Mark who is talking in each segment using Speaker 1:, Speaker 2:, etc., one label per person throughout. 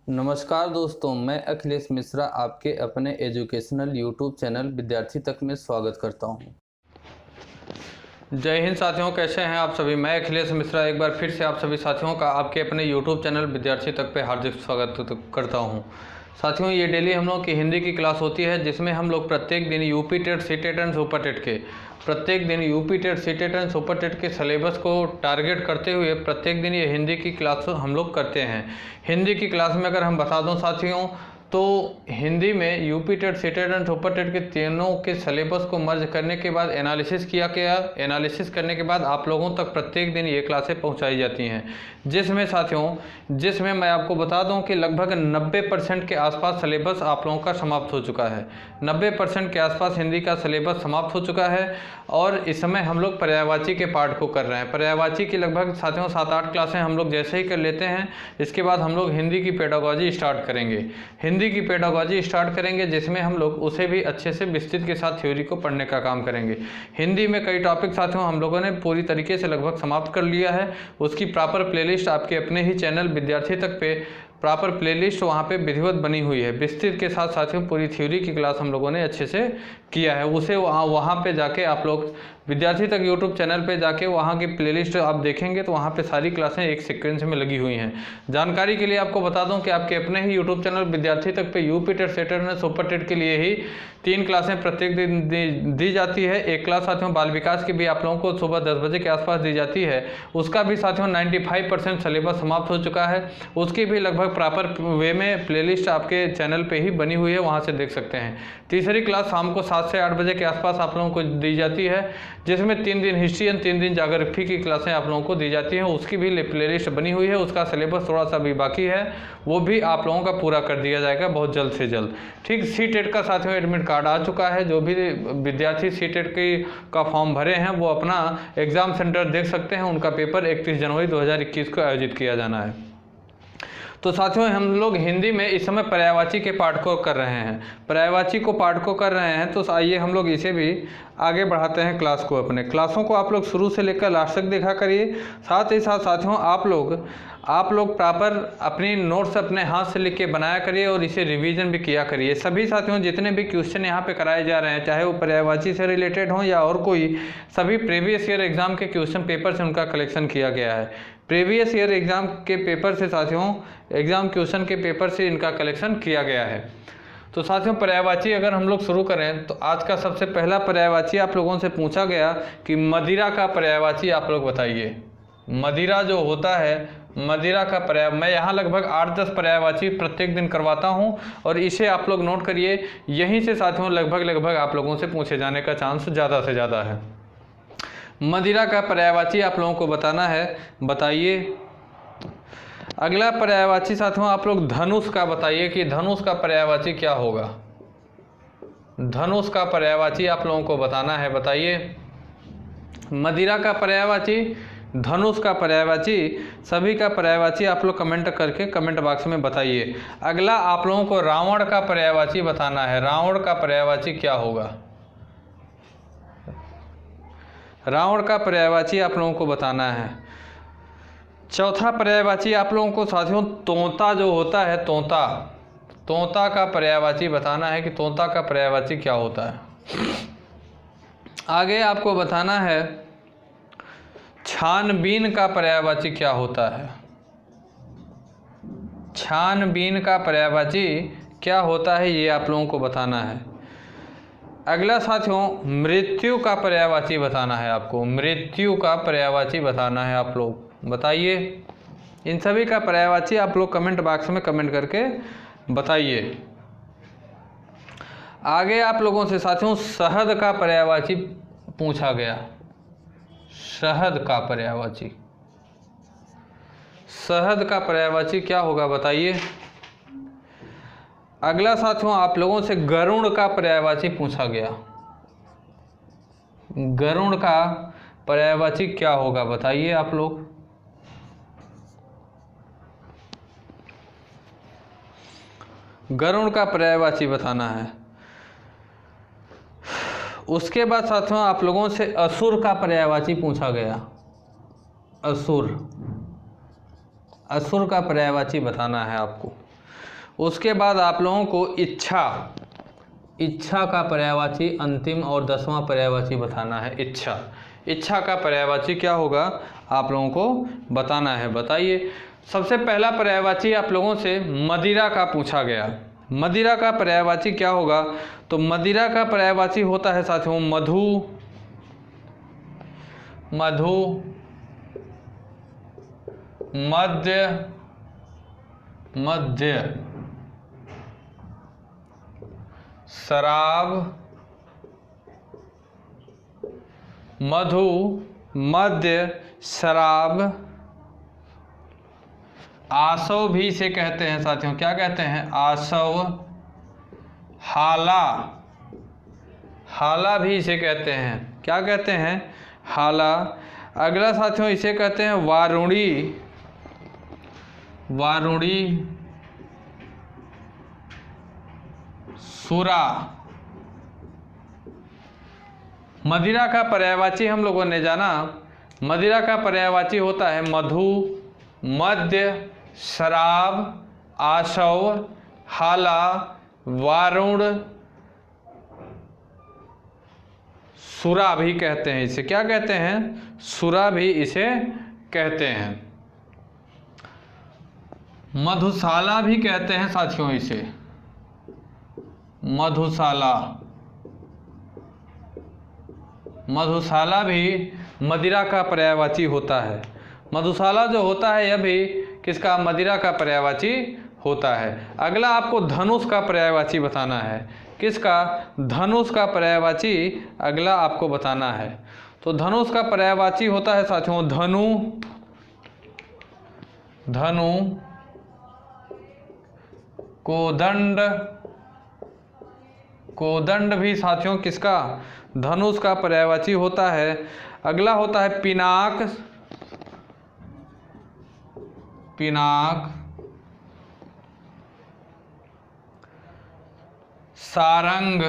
Speaker 1: नमस्कार दोस्तों, मैं अखिलेश मिश्रा आपके अपने एजुकेशनल यूट्यूब चैनल विद्यार्थी तक में स्वागत करता हूं। जय हिंद साथियों, कैसे हैं आप सभी। मैं अखिलेश मिश्रा एक बार फिर से आप सभी साथियों का आपके अपने यूट्यूब चैनल विद्यार्थी तक पे हार्दिक स्वागत करता हूं। साथियों, ये डेली हम लोग की हिंदी की क्लास होती है जिसमें हम लोग प्रत्येक दिन UP TET, C TET and super TET के सुपर टेट के सिलेबस को टारगेट करते हुए प्रत्येक दिन ये हिंदी की क्लास हम लोग करते हैं। हिंदी की क्लास में अगर हम बता दूं साथियों, तो हिंदी में UP TET, C TET and super TET के तीनों के सिलेबस को मर्ज करने के बाद एनालिसिस किया गया। एनालिसिस करने के बाद आप लोगों तक प्रत्येक दिन ये क्लासें पहुंचाई जाती हैं, जिसमें मैं आपको बता दूं कि लगभग 90% के आसपास सिलेबस आप लोगों का समाप्त हो चुका है। 90% के आसपास हिंदी का सिलेबस समाप्त हो चुका है और इस समय हम लोग पर्यायवाची के पार्ट को कर रहे हैं। पर्यायवाची की लगभग साथियों 7-8 क्लासें हम लोग जैसे ही कर लेते हैं, इसके बाद हम लोग हिंदी की पेडागॉजी स्टार्ट करेंगे। हिंदी की पेडागॉजी स्टार्ट करेंगे जिसमें हम लोग उसे भी अच्छे से विस्तृत के साथ थ्योरी को पढ़ने का काम करेंगे। हिंदी में कई टॉपिक साथियों हम लोगों ने पूरी तरीके से लगभग समाप्त कर लिया है। उसकी प्रॉपर प्लेलिस्ट आपके अपने ही चैनल विद्यार्थी तक पे प्रॉपर प्लेलिस्ट वहाँ पे विधिवत बनी हुई है। विस्तृत के साथ साथियों पूरी थ्योरी की क्लास हम लोगों ने अच्छे से किया है। उसे वहाँ पे जाके आप लोग विद्यार्थी तक यूट्यूब चैनल पे जाके वहाँ की प्लेलिस्ट आप देखेंगे तो वहाँ पे सारी क्लासें एक सीक्वेंस में लगी हुई हैं। जानकारी के लिए आपको बता दूं कि आपके अपने ही यूट्यूब चैनल विद्यार्थी तक पे UP TET, C TET and super TET के लिए ही 3 क्लासें प्रत्येक दिन दी जाती है। एक क्लास साथियों बाल विकास की भी आप लोगों को सुबह 10 बजे के आसपास दी जाती है। उसका भी साथियों 95% सिलेबस समाप्त हो चुका है। उसकी भी लगभग प्रॉपर वे में प्लेलिस्ट आपके चैनल पे ही बनी हुई है, वहाँ से देख सकते हैं। तीसरी क्लास शाम को 7 से 8 बजे के आसपास आप लोगों को दी जाती है, जिसमें 3 दिन हिस्ट्री एंड 3 दिन ज्योग्राफी की क्लासें आप लोगों को दी जाती हैं। उसकी भी प्लेलिस्ट बनी हुई है। उसका सिलेबस थोड़ा सा भी बाकी है, वो भी आप लोगों का पूरा कर दिया जाएगा बहुत जल्द से जल्द। ठीक, सी टेट का साथियों एडमिट कार्ड आ चुका है। जो भी विद्यार्थी सी टेट का फॉर्म भरे हैं वो अपना एग्ज़ाम सेंटर देख सकते हैं। उनका पेपर 31 जनवरी 2021 को आयोजित किया जाना है। तो साथियों हम लोग हिंदी में इस समय पर्यायवाची के पाठ को कर रहे हैं। पर्यायवाची को पाठ को कर रहे हैं, तो आइए हम लोग इसे भी आगे बढ़ाते हैं क्लास को। अपने क्लासों को आप लोग शुरू से लेकर लास्ट तक देखा करिए। साथ ही साथ साथियों आप लोग प्रॉपर अपनी नोट्स अपने हाथ से लिख के बनाया करिए और इसे रिवीजन भी किया करिए। सभी साथियों जितने भी क्वेश्चन यहाँ पे कराए जा रहे हैं, चाहे वो पर्यायवाची से रिलेटेड हों या और कोई, सभी प्रीवियस ईयर एग्जाम के क्वेश्चन पेपर से उनका कलेक्शन किया गया है। प्रीवियस ईयर एग्जाम के पेपर से साथियों एग्जाम क्वेश्चन के पेपर से इनका कलेक्शन किया गया है। तो साथियों पर्यायवाची अगर हम लोग शुरू करें तो आज का सबसे पहला पर्यायवाची आप लोगों से पूछा गया कि मदिरा का पर्यायवाची आप लोग बताइए। मदिरा जो होता है, मदिरा का पर्याय, मैं यहाँ लगभग 8-10 पर्यायवाची प्रत्येक दिन करवाता हूँ और इसे आप लोग नोट करिए। यहीं से साथियों लगभग आप लोगों से पूछे जाने का चांस ज़्यादा से ज़्यादा है। मदिरा का पर्यायवाची आप लोगों को बताना है, बताइए। अगला पर्यायवाची साथियों आप लोग धनुष का बताइए कि धनुष का पर्यायवाची क्या होगा। धनुष का पर्यायवाची आप लोगों को बताना है, बताइए। मदिरा का पर्यायवाची, धनुष का पर्यायवाची, सभी का पर्यायवाची आप लोग कमेंट करके कमेंट बॉक्स में बताइए। अगला आप लोगों को रावण का पर्यायवाची बताना है। रावण का पर्यायवाची क्या होगा। रावण का पर्यायवाची आप लोगों को बताना है। चौथा पर्यायवाची आप लोगों को साथियों तोता जो होता है, तोता का पर्यायवाची बताना है कि तोता का पर्यायवाची क्या होता है। आगे आपको बताना है छानबीन का पर्यायवाची क्या होता है। छानबीन का पर्यायवाची क्या होता है ये आप लोगों को बताना है। अगला साथियों मृत्यु का पर्यायवाची बताना है आपको। मृत्यु का पर्यायवाची बताना है, आप लोग बताइए। इन सभी का पर्यायवाची आप लोग कमेंट बॉक्स में कमेंट करके बताइए। आगे आप लोगों से साथियों शहद का पर्यायवाची पूछा गया। शहद का पर्यायवाची, शहद का पर्यायवाची क्या होगा बताइए। अगला साथियों आप लोगों से गरुड़ का पर्यायवाची पूछा गया। गरुड़ का पर्यायवाची क्या होगा बताइए आप लोग। गरुड़ का पर्यायवाची बताना है। उसके बाद साथियों आप लोगों से असुर का पर्यायवाची पूछा गया। असुर, असुर का पर्यायवाची बताना है आपको। उसके बाद आप लोगों को इच्छा, इच्छा का पर्यायवाची अंतिम और 10वां पर्यायवाची बताना है। इच्छा, इच्छा का पर्यायवाची क्या होगा आप लोगों को बताना है। बताइए। सबसे पहला पर्यायवाची आप लोगों से मदिरा का पूछा गया। मदिरा का पर्यायवाची क्या होगा? तो मदिरा का पर्यायवाची होता है साथियों मधु, मधु, मध्य, मध्य, शराब, मधु, मध्य, शराब, आसव भी इसे कहते हैं साथियों। क्या कहते हैं? आसव, हाला, हाला भी इसे कहते हैं। क्या कहते हैं? हाला। अगला साथियों इसे कहते हैं वारुणी, वारुणी, सुरा। मदिरा का पर्यायवाची हम लोगों ने जाना, मदिरा का पर्यायवाची होता है मधु, मद्य, शराब, आशव, हाला, वारुण, सुरा भी कहते हैं इसे। क्या कहते हैं? सुरा भी इसे कहते हैं। मधुशाला भी कहते हैं साथियों इसे, मधुशाला। मधुशाला भी मदिरा का पर्यायवाची होता है। मधुशाला जो होता है यह भी किसका? मदिरा का पर्यायवाची होता है। अगला आपको धनुष का पर्यायवाची बताना है। किसका? धनुष का पर्यायवाची अगला आपको बताना है। तो धनुष का पर्यायवाची होता है साथियों धनु, धनु, कोदंड, कोदंड भी साथियों किसका? धनुष का पर्यायवाची होता है। अगला होता है पिनाक, पिनाक, सारंग,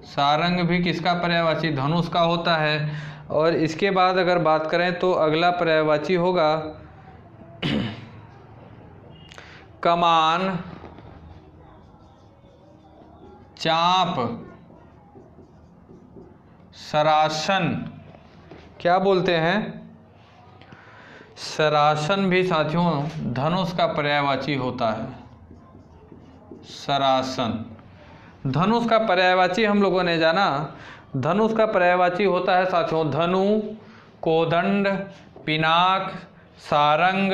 Speaker 1: सारंग भी किसका पर्यायवाची? धनुष का होता है। और इसके बाद अगर बात करें तो अगला पर्यायवाची होगा कमान, चाप, सरासन। क्या बोलते हैं? सरासन भी साथियों धनुष का पर्यायवाची होता है। सरासन। धनुष का पर्यायवाची हम लोगों ने जाना, धनुष का पर्यायवाची होता है साथियों धनु, कोदंड, पिनाक, सारंग,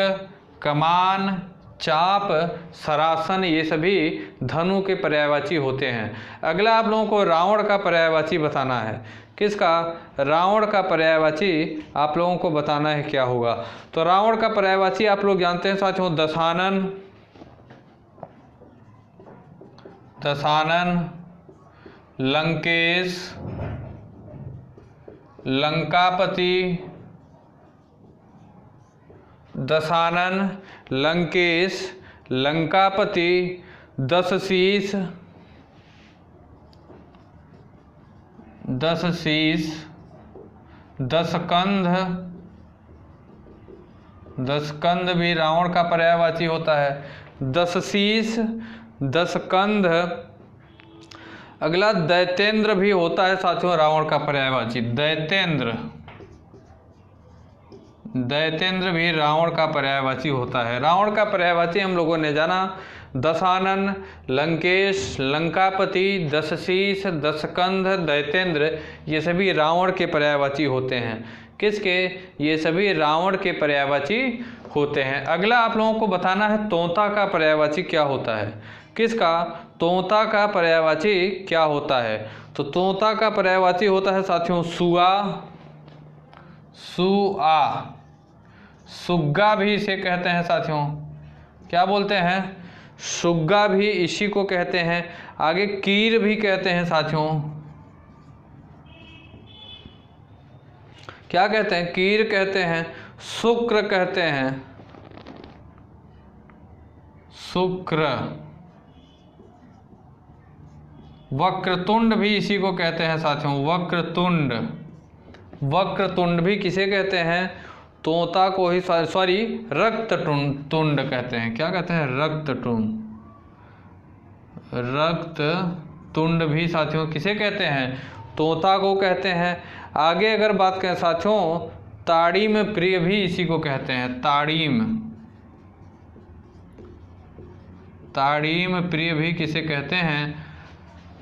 Speaker 1: कमान, चाप, सरासन। ये सभी धनु के पर्यायवाची होते हैं। अगला आप लोगों को रावण का पर्यायवाची बताना है। किसका? रावण का पर्यायवाची आप लोगों को बताना है क्या होगा। तो रावण का पर्यायवाची आप लोग जानते हैं साथियों दशानन, दशानन, लंकेश, लंकापति, दशानन, लंकेश, लंकापति, दशशीष, दशशीष, दशकंध, दशकंध भी रावण का पर्यायवाची होता है। दशशीष, दशकंध। अगला दैतेंद्र भी होता है साथियों रावण का पर्यायवाची। दैतेंद्र, दैतेंद्र भी रावण का पर्यायवाची होता है। रावण का पर्यायवाची हम लोगों ने जाना दशानन, लंकेश, लंकापति, दशशीष, दशकंध, दैतेंद्र। ये सभी रावण के पर्यायवाची होते हैं। किसके? ये सभी रावण के पर्यायवाची होते हैं। अगला आप लोगों को बताना है तोता का पर्यायवाची क्या होता है। किसका? तोता का पर्यायवाची क्या होता है। तो तोता का पर्यायवाची होता है साथियों सुआ, सुआ, सुग्गा भी इसे कहते हैं साथियों। क्या बोलते हैं? सुग्गा भी इसी को कहते हैं। आगे कीर भी कहते हैं साथियों। क्या कहते हैं? कीर कहते हैं। शुक्र कहते हैं, शुक्र। वक्रतुंड भी इसी को कहते हैं साथियों। वक्रतुंड, वक्रतुंड भी किसे कहते हैं? तोता को ही सॉरी रक्त तुंड कहते हैं। क्या कहते हैं? रक्त तुंड। रक्त तुंड भी साथियों किसे कहते हैं? तोता को कहते हैं। आगे अगर बात करें साथियों, ताड़ीम प्रिय भी इसी को कहते हैं। ताड़ीम प्रिय भी किसे कहते हैं?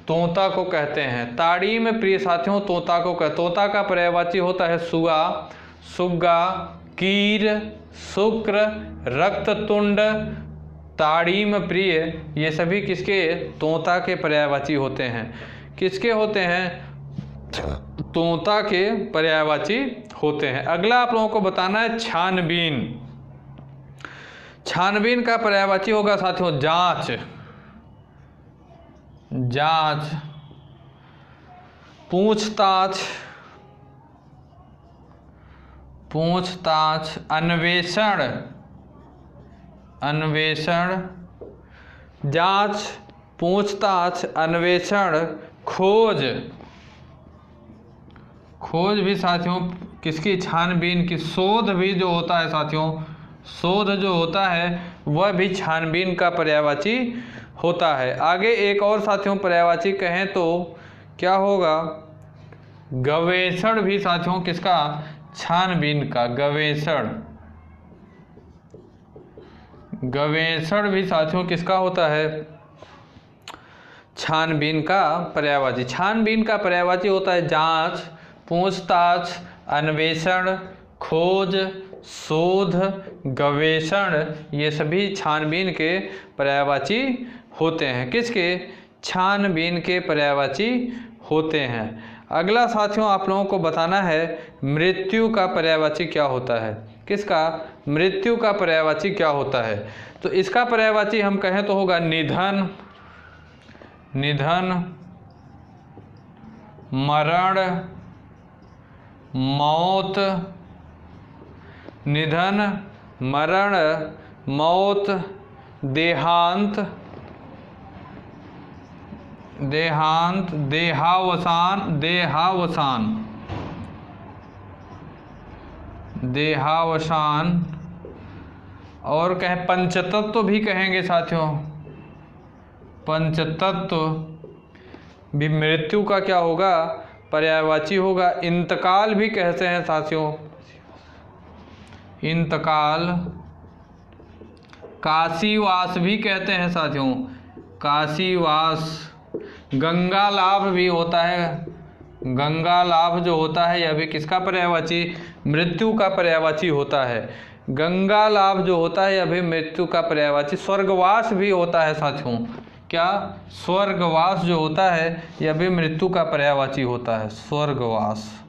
Speaker 1: तोता को कहते हैं। ताड़ीम प्रिय साथियों तोता को तोता का पर्यायवाची होता है सुआ, सुग्गा, कीर, शुक्र, रक्ततुंड, ताड़ीम प्रिय, ये सभी किसके? तोता के पर्यायवाची होते हैं। किसके होते हैं? तोता के पर्यायवाची होते हैं। अगला आप लोगों को बताना है छानबीन। छानबीन का पर्यायवाची होगा साथियों जांच, जांच, पूछताछ, पूछताछ, अन्वेषण, अन्वेषण, जांच, पूछताछ, अन्वेषण, खोज, खोज भी साथियों किसकी? छानबीन की। शोध भी जो होता है साथियों, शोध जो होता है वह भी छानबीन का पर्यायवाची होता है। आगे एक और साथियों पर्यायवाची कहें तो क्या होगा? गवेषण भी साथियों किसका? छानबीन का। गवेषण, गवेषण भी साथियों किसका होता है? छानबीन का पर्यायवाची। छानबीन का पर्यायवाची होता है जांच, पूछताछ, अन्वेषण, खोज, शोध, गवेषण, ये सभी छानबीन के पर्यायवाची होते हैं। किसके? छानबीन के पर्यायवाची होते हैं। अगला साथियों आप लोगों को बताना है मृत्यु का पर्यायवाची क्या होता है। किसका? मृत्यु का पर्यायवाची क्या होता है? तो इसका पर्यायवाची हम कहें तो होगा निधन, निधन, मरण, मौत, निधन, मरण, मौत, देहांत, देहांत, देहावसान, देहावसान, देहावसान, और कहें पंचतत्व भी कहेंगे साथियों। पंचतत्व भी मृत्यु का क्या होगा? पर्यायवाची होगा। इंतकाल भी कहते हैं साथियों, इंतकाल, काशीवास भी कहते हैं साथियों, काशीवास, गंगा लाभ भी होता है। गंगा लाभ जो होता है यह भी किसका पर्यायवाची? मृत्यु का पर्यायवाची होता है। गंगा लाभ जो होता है यह भी मृत्यु का पर्यायवाची। स्वर्गवास भी होता है साथियों। क्या? स्वर्गवास जो होता है यह भी मृत्यु का पर्यायवाची होता है। स्वर्गवास,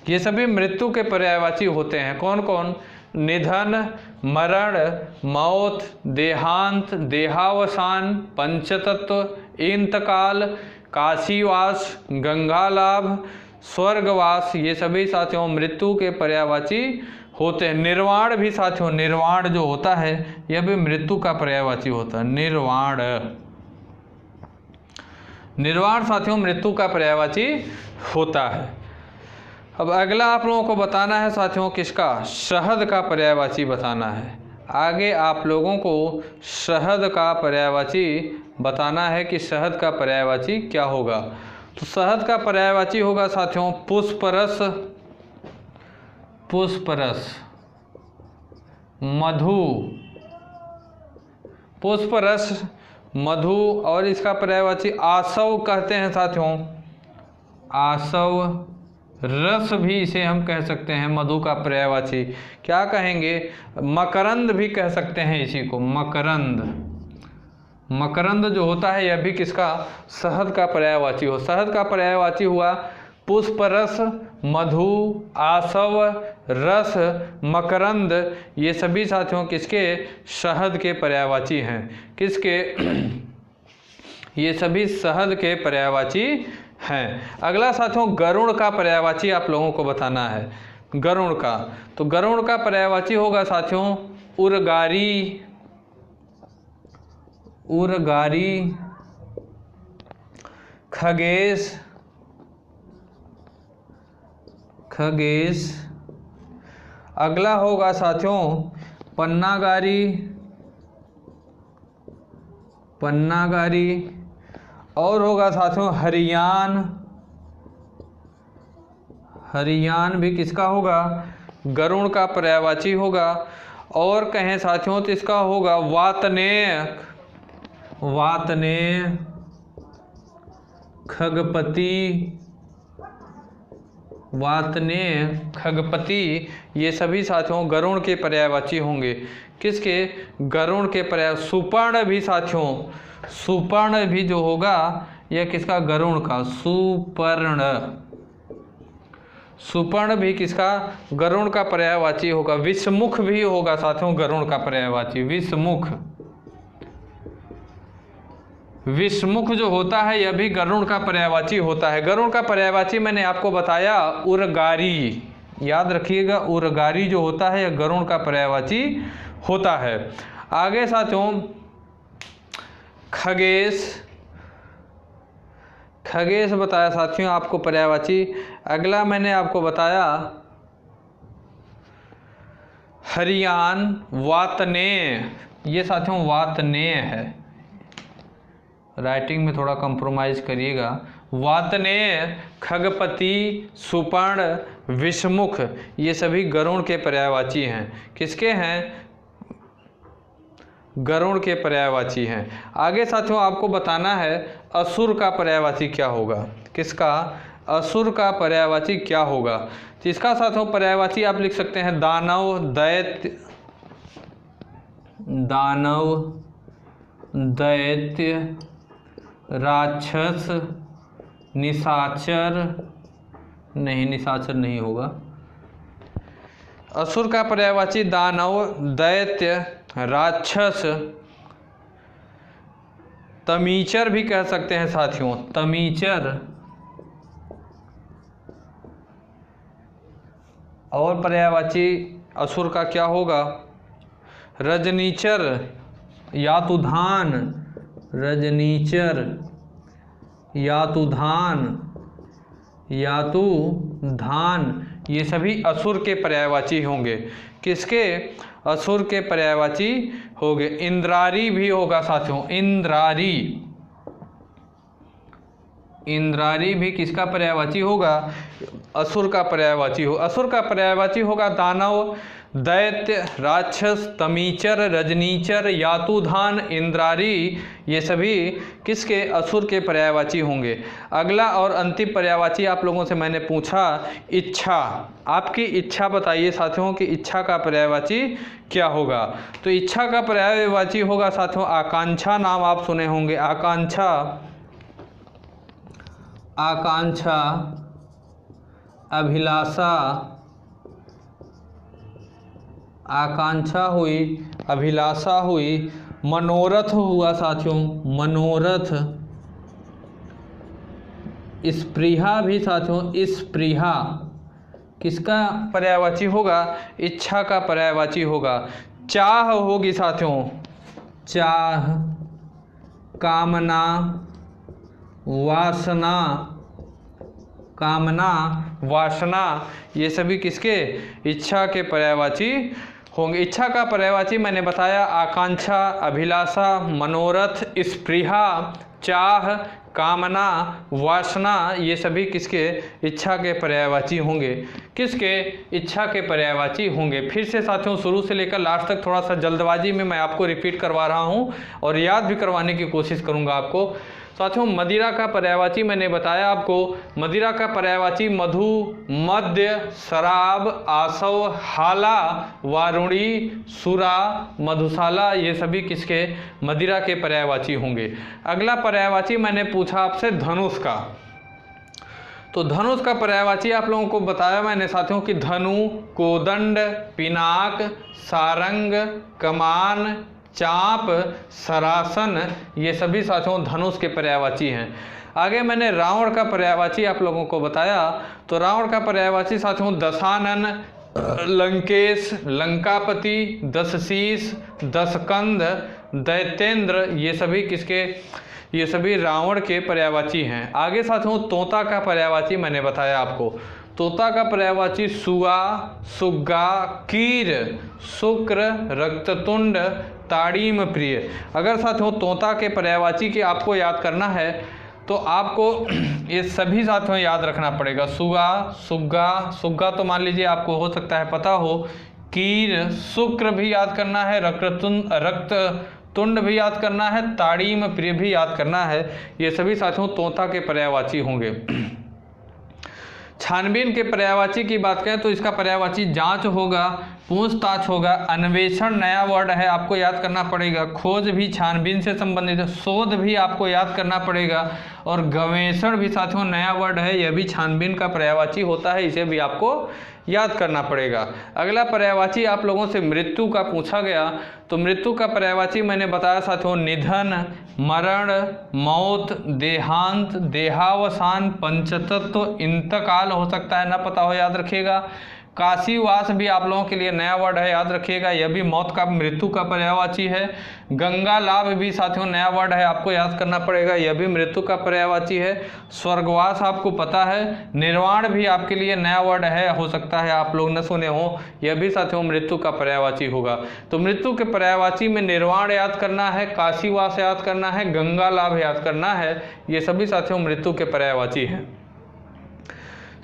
Speaker 1: ये सभी मृत्यु के पर्यायवाची होते हैं। कौन कौन? निधन, मरण, मौत, देहांत, देहावसान, पंचतत्व, इंतकाल, काशीवास, गंगा लाभ, स्वर्गवास, ये सभी साथियों मृत्यु के पर्यायवाची होते हैं। निर्वाण भी साथियों, निर्वाण जो होता है यह भी मृत्यु का पर्यायवाची होता है। निर्वाण, निर्वाण साथियों मृत्यु का पर्यायवाची होता है। अब अगला आप लोगों को बताना है साथियों किसका? शहद का पर्यायवाची बताना है। आगे आप लोगों को शहद का पर्यायवाची बताना है कि शहद का पर्यायवाची क्या होगा। तो शहद का पर्यायवाची होगा साथियों पुष्परस, पुष्परस, मधु, पुष्परस, मधु, और इसका पर्यायवाची आसव कहते हैं साथियों। आसव, रस भी इसे हम कह सकते हैं। मधु का पर्यायवाची क्या कहेंगे? मकरंद भी कह सकते हैं इसी को। मकरंद, मकरंद जो होता है यह भी किसका? शहद का पर्यायवाची हो। शहद का पर्यायवाची हुआ पुष्परस, मधु, आसव, रस, मकरंद, ये सभी साथियों किसके? शहद के पर्यायवाची हैं। किसके? ये सभी शहद के पर्यायवाची हैं। अगला साथियों गरुड़ का पर्यायवाची आप लोगों को बताना है। गरुड़ का, तो गरुड़ का पर्यायवाची होगा साथियों उर्गारी, उर्गारी, खगेश, खगेश। अगला होगा साथियों पन्नागारी, पन्नागारी। और होगा साथियों हरियान, हरियान भी किसका होगा, गरुड़ का पर्यायवाची होगा। और कहें साथियों तो इसका होगा वातनेय, वातनेय, खगपति, वातनेय, खगपति। ये सभी साथियों गरुड़ के पर्यायवाची होंगे। किसके, गरुड़ के पर्याय। सुपर्ण भी साथियों, सुपर्ण भी जो होगा यह किसका, गरुड़ का, सुपर्ण। सुपर्ण भी किसका, गरुड़ का पर्यायवाची होगा। विषमुख भी होगा साथियों गरुड़ का पर्यायवाची, विषमुख। विषमुख जो होता है यह भी गरुड़ का पर्यायवाची होता है। गरुड़ का पर्यायवाची मैंने आपको बताया उर्गारी, याद रखिएगा उर्गारी जो होता है यह गरुड़ का पर्यायवाची होता है। आगे साथियों खगेश, खगेश बताया साथियों आपको पर्यायवाची। अगला मैंने आपको बताया हरियान, वातनेय। ये साथियों वातनेय है, राइटिंग में थोड़ा कंप्रोमाइज करिएगा। वातनेय, खगपति, सुपर्ण, विषमुख ये सभी गरुड़ के पर्यायवाची हैं। किसके हैं, गरुड़ के पर्यायवाची हैं। आगे साथियों आपको बताना है असुर का पर्यायवाची क्या होगा। किसका, असुर का पर्यायवाची क्या होगा। तो इसका साथियों पर्यायवाची आप लिख सकते हैं दानव, दैत्य, दानव, दैत्य, राक्षस, निशाचर। नहीं, निशाचर नहीं होगा। असुर का पर्यायवाची दानव, दैत्य, राक्षस, तमीचर भी कह सकते हैं साथियों, तमीचर। और पर्यायवाची असुर का क्या होगा, रजनीचर, यातुधान, रजनीचर, यातुधान, यातुधान ये सभी असुर के पर्यायवाची होंगे। किसके, असुर के पर्यायवाची होंगे। इंद्रारी भी होगा साथियों, इंद्रारी, इंद्रारी भी किसका पर्यायवाची होगा, असुर का पर्यायवाची हो। असुर का पर्यायवाची होगा दानव, दैत्य, राक्षस, तमीचर, रजनीचर, यातुधान, इंद्रारी ये सभी किसके, असुर के पर्यायवाची होंगे। अगला और अंतिम पर्यायवाची आप लोगों से मैंने पूछा इच्छा। आपकी इच्छा बताइए साथियों कि इच्छा का पर्यायवाची क्या होगा। तो इच्छा का पर्यायवाची होगा साथियों आकांक्षा। नाम आप सुने होंगे, आकांक्षा, आकांक्षा, अभिलाषा, आकांक्षा हुई, अभिलाषा हुई, मनोरथ हुआ साथियों, मनोरथ, स्पृहा भी साथियों, स्पृहा किसका पर्यायवाची होगा, इच्छा का पर्यायवाची होगा। चाह होगी साथियों, चाह, कामना, वासना, कामना, वासना ये सभी किसके, इच्छा के पर्यायवाची होंगे। इच्छा का पर्यायवाची मैंने बताया आकांक्षा, अभिलाषा, मनोरथ, स्पृहा, चाह, कामना, वासना ये सभी किसके, इच्छा के पर्यायवाची होंगे। किसके, इच्छा के पर्यायवाची होंगे। फिर से साथियों शुरू से लेकर लास्ट तक थोड़ा सा जल्दबाजी में मैं आपको रिपीट करवा रहा हूं और याद भी करवाने की कोशिश करूंगा आपको। साथियों मदिरा का पर्यायवाची मैंने बताया आपको, मदिरा का पर्यायवाची मधु, मद्य, शराब, आसव, हाला, वारुणी, सुरा, मधुशाला ये सभी किसके, मदिरा के पर्यायवाची होंगे। अगला पर्यायवाची मैंने पूछा आपसे धनुष का। तो धनुष का पर्यायवाची आप लोगों को बताया मैंने साथियों कि धनु, कोदंड, पिनाक, सारंग, कमान, चाप, सरासन ये सभी साथियों धनुष के पर्यायवाची हैं। आगे मैंने रावण का पर्यायवाची आप लोगों को बताया। तो रावण का पर्यायवाची साथियों दशानन, लंकेश, लंकापति, दशशीष, दशकंध, दैत्येंद्र ये सभी किसके, ये सभी रावण के पर्यायवाची हैं। आगे साथियों तोता का पर्यायवाची मैंने बताया आपको। तोता का पर्यायवाची सुआ, सुग्गा, कीर, शुक्र, रक्ततुंड, ताड़ीम प्रिय। अगर साथियों तोता के पर्यायवाची की आपको याद करना है तो आपको ये सभी साथियों याद रखना पड़ेगा। सुआ, सुग्गा, सुग्गा तो मान लीजिए आपको हो सकता है पता हो, कीर, शुक्र भी याद करना है, रक्ततुंड भी याद करना है, ताड़ीम प्रिय भी याद करना है। ये सभी साथियों तोता के पर्यायवाची होंगे। छानबीन के पर्यायवाची की बात करें तो इसका पर्यायवाची जांच होगा, पूछताछ होगा, अन्वेषण नया वर्ड है आपको याद करना पड़ेगा, खोज भी छानबीन से संबंधित है, शोध भी आपको याद करना पड़ेगा, और गवेषण भी साथियों नया वर्ड है, यह भी छानबीन का पर्यायवाची होता है, इसे भी आपको याद करना पड़ेगा। अगला पर्यायवाची आप लोगों से मृत्यु का पूछा गया, तो मृत्यु का पर्यायवाची मैंने बताया साथियों निधन, मरण, मौत, देहांत, देहावसान, पंचतत्व, इंतकाल हो सकता है, ना पता हो याद रखिएगा। काशीवास भी आप लोगों के लिए नया वर्ड है, याद रखिएगा, यह भी मौत का मृत्यु का पर्यायवाची है। गंगा लाभ भी साथियों नया वर्ड है, आपको याद करना पड़ेगा, यह भी मृत्यु का पर्यायवाची है। स्वर्गवास आपको पता है। निर्वाण भी आपके लिए नया वर्ड है, हो सकता है आप लोग न सुने हो, यह भी साथियों मृत्यु का पर्यायवाची होगा। तो मृत्यु के पर्यायवाची में निर्वाण याद करना है, काशीवास याद करना है, गंगा लाभ याद करना है, ये सभी साथियों मृत्यु के पर्यायवाची हैं।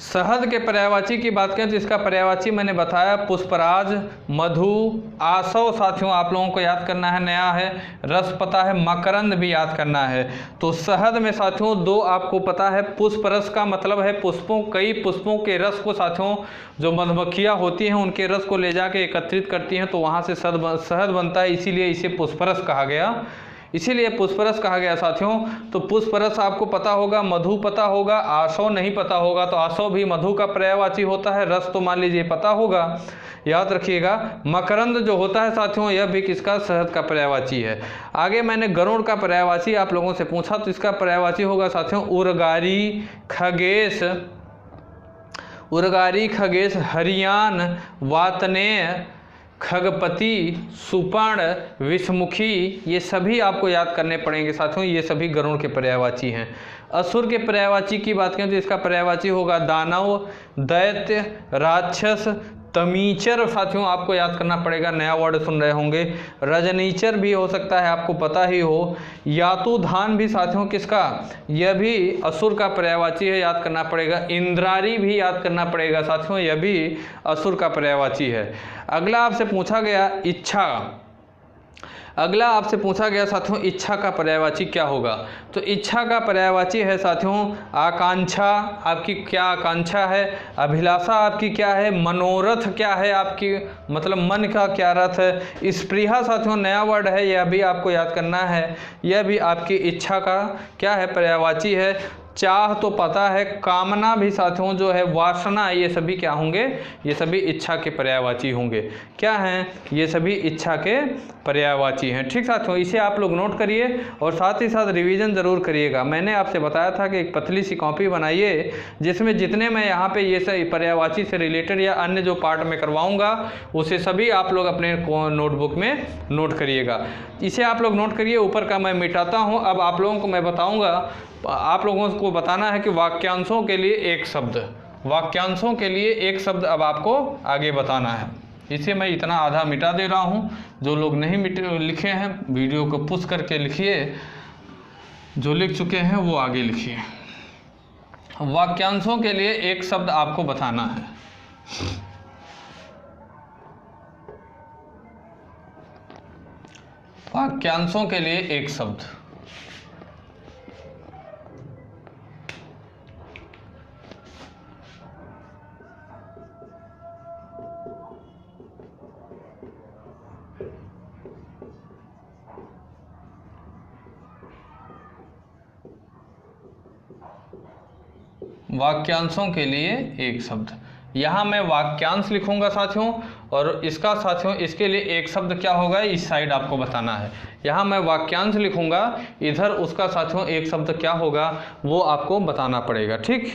Speaker 1: शहद के पर्यायवाची की बात करें तो इसका पर्यायवाची मैंने बताया पुष्पराज, मधु, आसव साथियों आप लोगों को याद करना है, नया है। रस पता है, मकरंद भी याद करना है। तो शहद में साथियों दो आपको पता है, पुष्प रस का मतलब है पुष्पों, कई पुष्पों के रस को साथियों जो मधुमक्खियाँ होती हैं उनके रस को ले जाके एकत्रित करती हैं तो वहाँ से शहद बनता है, इसीलिए इसे पुष्परस कहा गया, इसीलिए पुष्परस कहा गया साथियों। तो पुष्परस आपको पता होगा, मधु पता होगा, आसव नहीं पता होगा, तो आसव भी मधु का पर्यायवाची होता है। रस तो मान लीजिए पता होगा, याद रखिएगा। मकरंद जो होता है साथियों यह भी किसका, शहद का पर्यायवाची है। आगे मैंने गरुड़ का पर्यायवाची आप लोगों से पूछा, तो इसका पर्यायवाची होगा साथियों उर्गारी, खगेश, उर्गारी, खगेश, हरियान, वातनेय, खगपति, सुपर्ण, विषमुखी, ये सभी आपको याद करने पड़ेंगे साथियों, ये सभी गरुड़ के पर्यायवाची हैं। असुर के पर्यायवाची की बात करें तो इसका पर्यायवाची होगा दानव, दैत्य, राक्षस, तमीचर साथियों आपको याद करना पड़ेगा, नया वर्ड सुन रहे होंगे। रजनीचर भी हो सकता है, आपको पता ही हो। यातुधान भी साथियों किसका, यह भी असुर का पर्यायवाची है, याद करना पड़ेगा। इंद्रारी भी याद करना पड़ेगा साथियों, यह भी असुर का पर्यायवाची है। अगला आपसे पूछा गया इच्छा, अगला आपसे पूछा गया साथियों इच्छा का पर्यायवाची क्या होगा, तो इच्छा का पर्यायवाची है साथियों आकांक्षा, आपकी क्या आकांक्षा है, अभिलाषा आपकी क्या है, मनोरथ क्या है आपकी, मतलब मन का क्या रथ है। स्पृहा साथियों नया वर्ड है, यह भी आपको याद करना है, यह भी आपकी इच्छा का क्या है, पर्यायवाची है। चाह तो पता है, कामना भी साथियों जो है, वासना, ये सभी क्या होंगे, ये सभी इच्छा के पर्यायवाची होंगे। क्या हैं, ये सभी इच्छा के पर्यायवाची हैं। ठीक साथियों, इसे आप लोग नोट करिए और साथ ही साथ रिवीजन ज़रूर करिएगा। मैंने आपसे बताया था कि एक पतली सी कॉपी बनाइए जिसमें जितने मैं यहाँ पे ये सभी पर्यायवाची से रिलेटेड या अन्य जो पार्ट में करवाऊँगा उसे सभी आप लोग अपने नोटबुक में नोट करिएगा। इसे आप लोग नोट करिए, ऊपर का मैं मिटाता हूँ। अब आप लोगों को मैं बताऊँगा, आप लोगों को बताना है कि वाक्यांशों के लिए एक शब्द, वाक्यांशों के लिए एक शब्द अब आपको आगे बताना है। इसे मैं इतना आधा मिटा दे रहा हूँ, जो लोग नहीं लिखे हैं वीडियो को पुश करके लिखिए, जो लिख चुके हैं वो आगे लिखिए। वाक्यांशों के लिए एक शब्द आपको बताना है। वाक्यांशों के लिए एक शब्द, वाक्यांशों के लिए एक शब्द। यहाँ मैं वाक्यांश लिखूंगा साथियों, और इसका साथियों इसके लिए एक शब्द क्या होगा इस साइड आपको बताना है। यहाँ मैं वाक्यांश लिखूंगा, इधर उसका साथियों एक शब्द क्या होगा वो आपको बताना पड़ेगा। ठीक,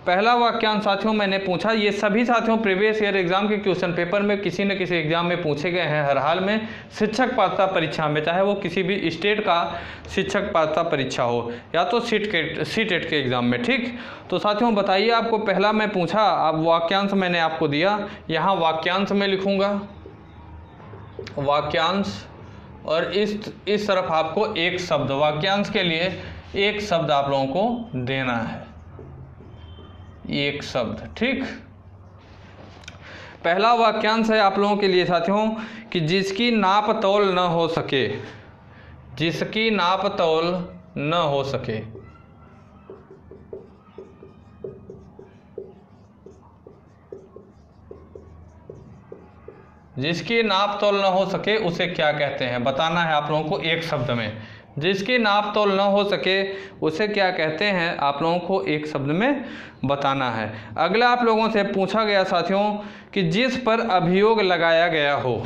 Speaker 1: पहला वाक्यांश साथियों मैंने पूछा, ये सभी साथियों प्रीवियस ईयर एग्जाम के क्वेश्चन पेपर में किसी न किसी एग्जाम में पूछे गए हैं हर हाल में, शिक्षक पात्रता परीक्षा में, चाहे वो किसी भी स्टेट का शिक्षक पात्रता परीक्षा हो या तो सीटेट के एग्जाम में। ठीक, तो साथियों बताइए, आपको पहला मैं पूछा, आप वाक्यांश मैंने आपको दिया, यहाँ वाक्यांश में लिखूँगा वाक्यांश, और इस तरफ आपको एक शब्द, वाक्यांश के लिए एक शब्द आप लोगों को देना है, एक शब्द। ठीक, पहला वाक्यांश है आप लोगों के लिए साथियों कि जिसकी नाप तौल न हो सके, जिसकी नाप तौल न हो सके। जिसकी नाप तौल न हो सके उसे क्या कहते हैं, बताना है आप लोगों को एक शब्द में। जिसकी नाप तौल न हो सके उसे क्या कहते हैं, आप लोगों को एक शब्द में बताना है। अगला आप लोगों से पूछा गया साथियों कि जिस पर अभियोग लगाया गया हो,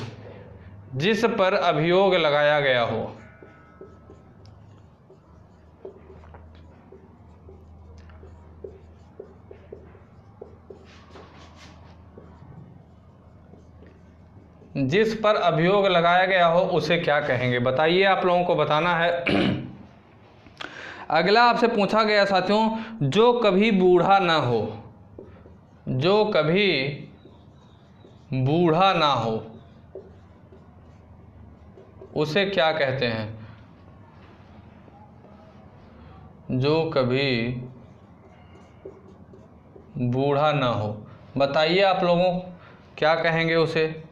Speaker 1: जिस पर अभियोग लगाया गया हो। जिस पर अभियोग लगाया गया हो उसे क्या कहेंगे, बताइए, आप लोगों को बताना है। अगला आपसे पूछा गया साथियों, जो कभी बूढ़ा ना हो, जो कभी बूढ़ा ना हो उसे क्या कहते हैं, जो कभी बूढ़ा ना हो, बताइए आप लोगों क्या कहेंगे उसे।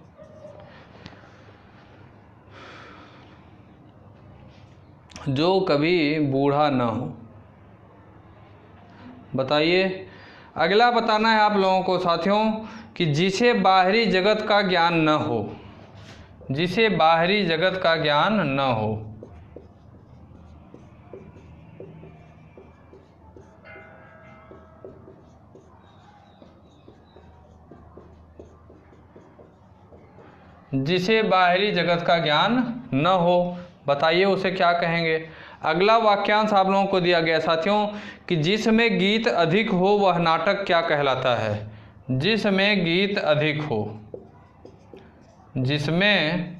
Speaker 1: जो कभी बूढ़ा ना हो, बताइए। अगला बताना है आप लोगों को साथियों कि जिसे बाहरी जगत का ज्ञान न हो, जिसे बाहरी जगत का ज्ञान न हो। जिसे बाहरी जगत का ज्ञान न हो, बताइए उसे क्या कहेंगे। अगला वाक्यांश आप लोगों को दिया गया साथियों कि जिसमें गीत अधिक हो वह नाटक क्या कहलाता है, जिसमें गीत अधिक हो, जिसमें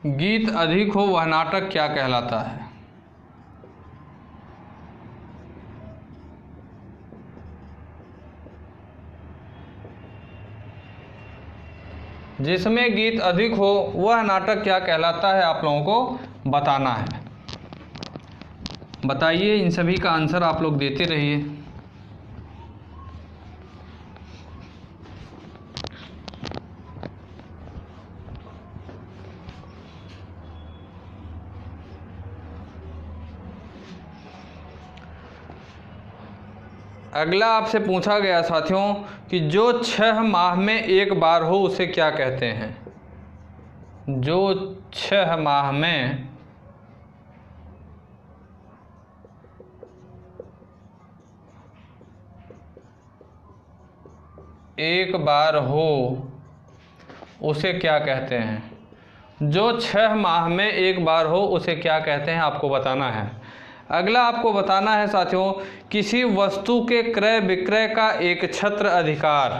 Speaker 1: गीत अधिक हो वह नाटक क्या कहलाता है। जिसमें गीत अधिक हो वह नाटक क्या कहलाता है, आप लोगों को बताना है। बताइए, इन सभी का आंसर आप लोग देते रहिए। अगला आपसे पूछा गया साथियों कि जो 6 माह में एक बार हो उसे क्या कहते हैं, जो 6 माह में एक बार हो उसे क्या कहते हैं, जो 6 माह में एक बार हो उसे क्या कहते हैं, आपको बताना है। अगला आपको बताना है साथियों, किसी वस्तु के क्रय विक्रय का एक छत्र अधिकार,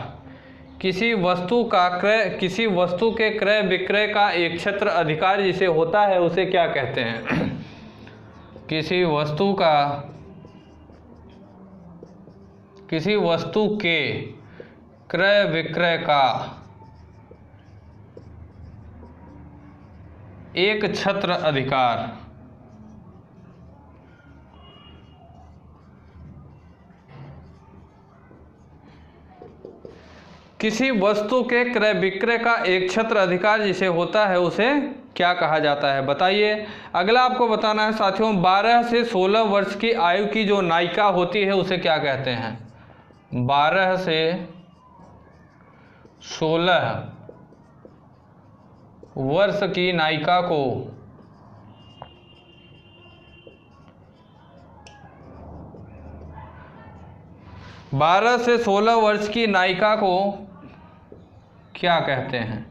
Speaker 1: किसी वस्तु के क्रय विक्रय का एक छत्र अधिकार जिसे होता है उसे क्या कहते हैं। किसी वस्तु के क्रय विक्रय का एक छत्र अधिकार, किसी वस्तु के क्रय विक्रय का एक छत्र अधिकार जिसे होता है उसे क्या कहा जाता है, बताइए। अगला आपको बताना है साथियों, 12 से 16 वर्ष की आयु की जो नायिका होती है उसे क्या कहते हैं। 12 से 16 वर्ष की नायिका को 12 से 16 वर्ष की नायिका को क्या कहते हैं,